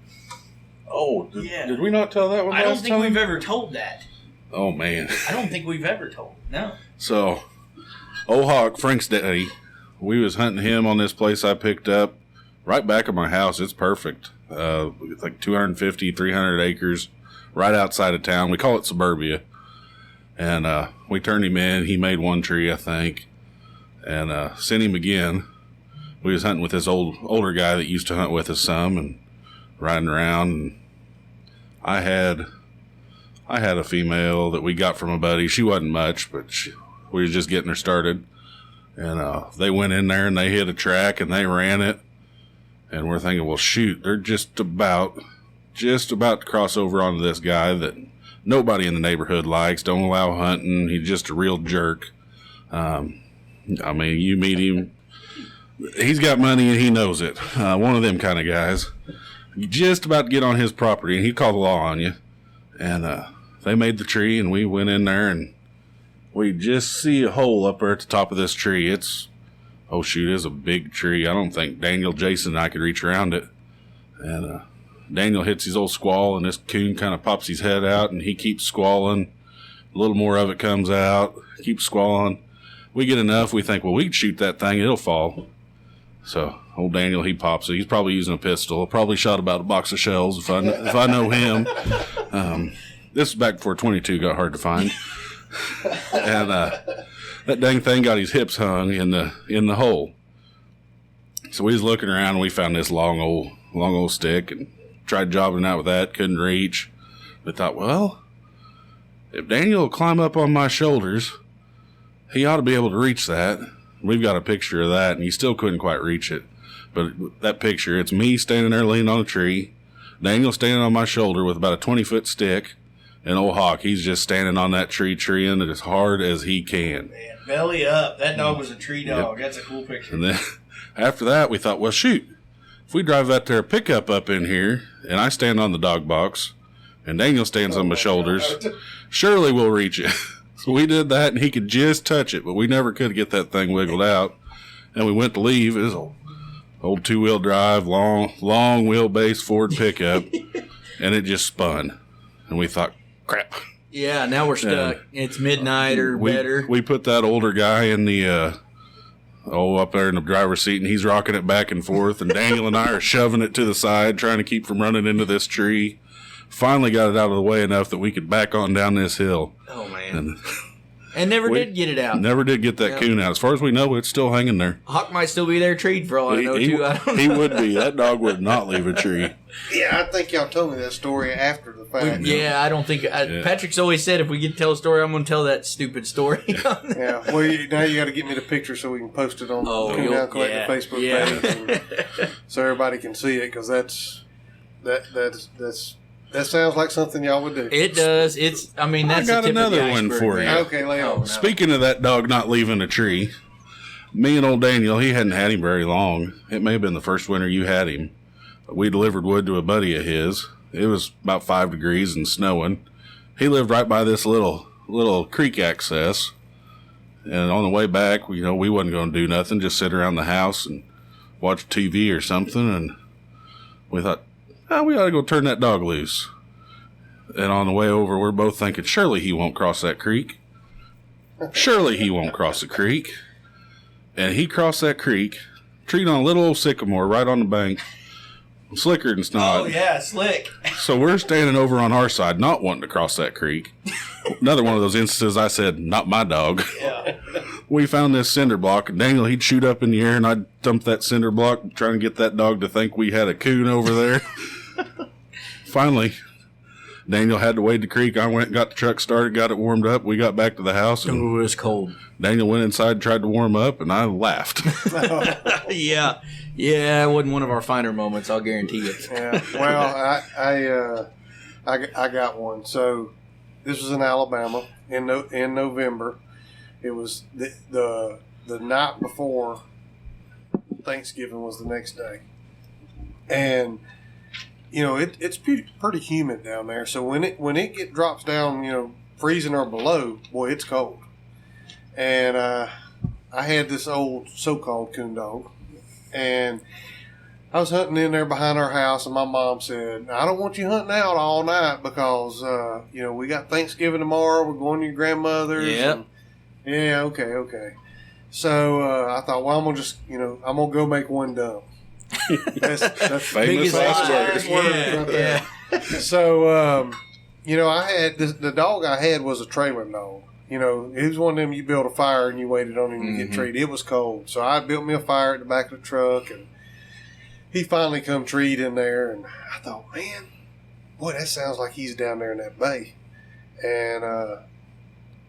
Oh, did we not tell that one? I don't think we've ever told that. Oh man, I don't think we've ever told. No. So, old Hawk, Frank's daddy, we was hunting him on this place I picked up right back of my house. It's perfect. It's like 250, 300 acres, right outside of town. We call it suburbia. And we turned him in. He made one tree, I think, and sent him again. We was hunting with this older guy that used to hunt with us some, and riding around. And I had a female that we got from a buddy. She wasn't much, but we was just getting her started. And they went in there and they hit a track and they ran it. And we're thinking, well, shoot, they're just about to cross over onto this guy that nobody in the neighborhood likes. Don't allow hunting. He's just a real jerk. I mean, you meet him. He's got money and he knows it. One of them kind of guys. You just about to get on his property and he'd call the law on you. And they made the tree and we went in there and we just see a hole up there at the top of this tree. It's a big tree. I don't think Daniel, Jason, and I could reach around it. And Daniel hits his old squall and this coon kind of pops his head out and he keeps squalling. A little more of it comes out, keeps squalling. We get enough, we think, well, we can shoot that thing, it'll fall. So old Daniel, he pops it. He's probably using a pistol. Probably shot about a box of shells if I know him. This is back before 22 got hard to find. And that dang thing got his hips hung in the hole. So we was looking around and we found this long old stick and tried jobbing out with that. Couldn't reach. We thought, well, if Daniel will climb up on my shoulders, he ought to be able to reach that. We've got a picture of that, and he still couldn't quite reach it. But that picture, it's me standing there leaning on a tree, Daniel standing on my shoulder with about a 20-foot stick, and old Hawk, he's just standing on that treeing it as hard as he can. Man, belly up. That dog was a tree dog. Yep. That's a cool picture. And then after that, we thought, well, shoot, if we drive that there pickup up in here, and I stand on the dog box, and Daniel stands on my shoulders, surely we'll reach it. So we did that, and he could just touch it, but we never could get that thing wiggled out. And we went to leave. It was an old two-wheel drive, long wheelbase Ford pickup, and it just spun. And we thought, crap. Yeah, now we're stuck. It's midnight or better. We put that older guy in the up there in the driver's seat, and he's rocking it back and forth, and Daniel and I are shoving it to the side, trying to keep from running into this tree. Finally got it out of the way enough that we could back on down this hill. Oh, man. And never did get it out. Never did get that coon out. As far as we know, it's still hanging there. Hawk might still be there treed for all I know, too. I don't know. He would be. That dog would not leave a tree. Yeah, I think y'all told me that story after the fact. Yeah, I don't think... Patrick's always said if we get to tell a story, I'm going to tell that stupid story. Yeah, well, now you got to get me the picture so we can post it on the Coonhound Collective Facebook page, so everybody can see it, because that sounds like something y'all would do. It does. That's I got another one for you. Okay, lay on. No. Speaking of that dog not leaving a tree, me and old Daniel, he hadn't had him very long. It may have been the first winter you had him. We delivered wood to a buddy of his. It was about 5 degrees and snowing. He lived right by this little creek access. And on the way back, we wasn't going to do nothing, just sit around the house and watch TV or something. And we thought, we ought to go turn that dog loose. And on the way over, we're both thinking, surely he won't cross that creek. Surely he won't cross the creek. And he crossed that creek, treed on a little old sycamore right on the bank, slicker than snot. Oh, yeah, slick. So we're standing over on our side, not wanting to cross that creek. Another one of those instances I said, not my dog. Yeah. We found this cinder block, and Daniel, he'd shoot up in the air, and I'd dump that cinder block, trying to get that dog to think we had a coon over there. Finally, Daniel had to wade the creek. I went and got the truck started, got it warmed up. We got back to the house. And Ooh, it was cold. Daniel went inside and tried to warm up, and I laughed. Yeah, it wasn't one of our finer moments, I'll guarantee it. Yeah, well, I got one. So this was in Alabama in November. It was the night before Thanksgiving was the next day, and it's pretty humid down there. So when it drops down, freezing or below, boy, it's cold. And I had this old so-called coon dog, and I was hunting in there behind our house, and my mom said, I don't want you hunting out all night because, we got Thanksgiving tomorrow. We're going to your grandmother's. Yep. Yeah, okay. So I thought, well, I'm going to just, I'm going to go make one dump. That's Famous last words right there. So, I had the dog I had was a trailer dog. He was one of them you build a fire and you waited on him to get treated. It was cold. So I built me a fire at the back of the truck, and he finally come treed in there, and I thought, man, boy, that sounds like he's down there in that bay. And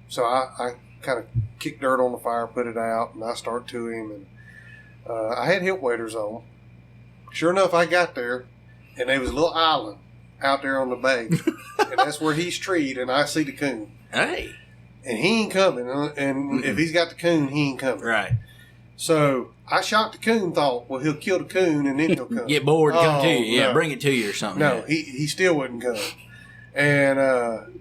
so I kind of kicked dirt on the fire, put it out, and I started to him, and I had hip waders on. Sure enough, I got there, and there was a little island out there on the bay, and that's where he's treed, and I see the coon. Hey. And he ain't coming, and if he's got the coon, he ain't coming. Right. So I shot the coon, thought, well, he'll kill the coon, and then he'll come. Get bored, come to you. Yeah, no. bring it to you or something. No, he still wouldn't come. And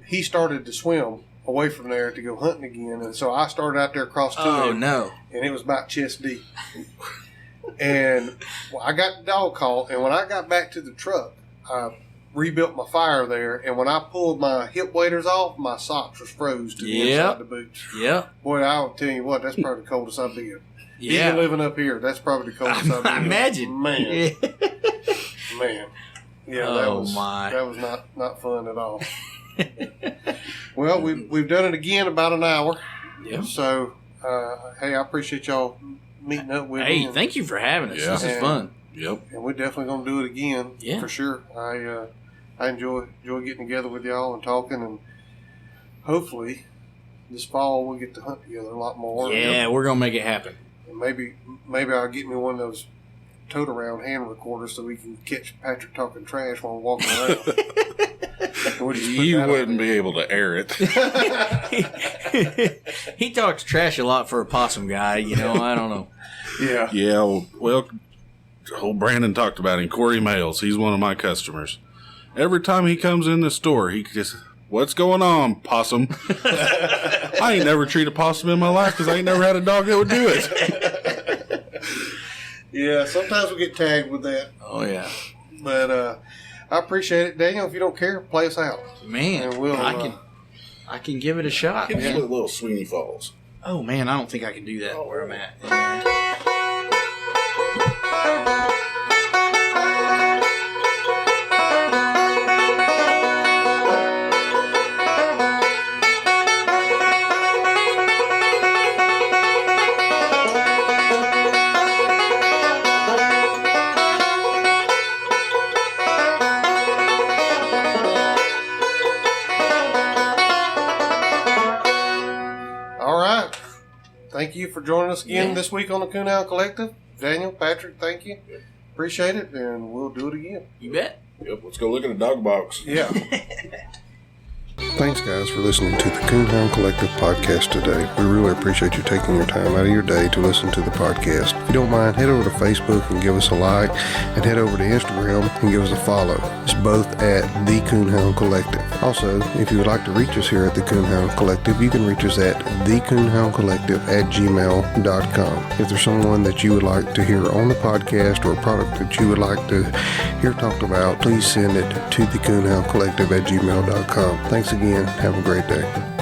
he started to swim away from there to go hunting again. And so I started out there across to him. Oh, no. And it was about chest deep. And I got the dog caught. And when I got back to the truck, I rebuilt my fire there. And when I pulled my hip waders off, my socks was froze to the inside the boots. Yeah. Boy, I'll tell you what, that's probably the coldest I've been. Yeah. Even living up here, that's probably the coldest I've been. I imagine. Man. Yeah. Man. Yeah, that was not fun at all. Well, we've done it again about an hour. Yeah. So, hey, I appreciate y'all meeting up with me. Hey, thank you for having us. Yeah. This is fun. Yep. And we're definitely going to do it again. Yeah. For sure. I enjoy getting together with y'all and talking, and hopefully this fall we'll get to hunt together a lot more. Yeah, we're going to make it happen. And maybe I'll get me one of those tote around hand recorders so we can catch Patrick talking trash while we're walking around. You wouldn't be able to air it. He talks trash a lot for a possum guy, I don't know. Yeah. Yeah, well, old Brandon talked about him. Corey Males, he's one of my customers. Every time he comes in the store, he just, what's going on, possum? I ain't never treated a possum in my life because I ain't never had a dog that would do it. Yeah, sometimes we get tagged with that. Oh, yeah. But I appreciate it. Daniel, if you don't care, play us out. Man, And we'll, I can give it a shot. Give us a little Sweeney Falls. Oh, man, I don't think I can do that where I'm at. All right. Thank you for joining us again this week on the Coonhound Collective. Daniel, Patrick, thank you. Appreciate it, and we'll do it again. You bet. Yep, let's go look at a dog box. Yeah. Thanks, guys, for listening to the Coonhound Collective podcast today. We really appreciate you taking your time out of your day to listen to the podcast. If you don't mind, head over to Facebook and give us a like, and head over to Instagram and give us a follow. It's both at the Coonhound Collective. Also, if you would like to reach us here at the Coonhound Collective, you can reach us at thecoonhoundcollective@gmail.com. If there's someone that you would like to hear on the podcast or a product that you would like to hear talked about, please send it to thecoonhoundcollective@gmail.com. Thanks again. Have a great day.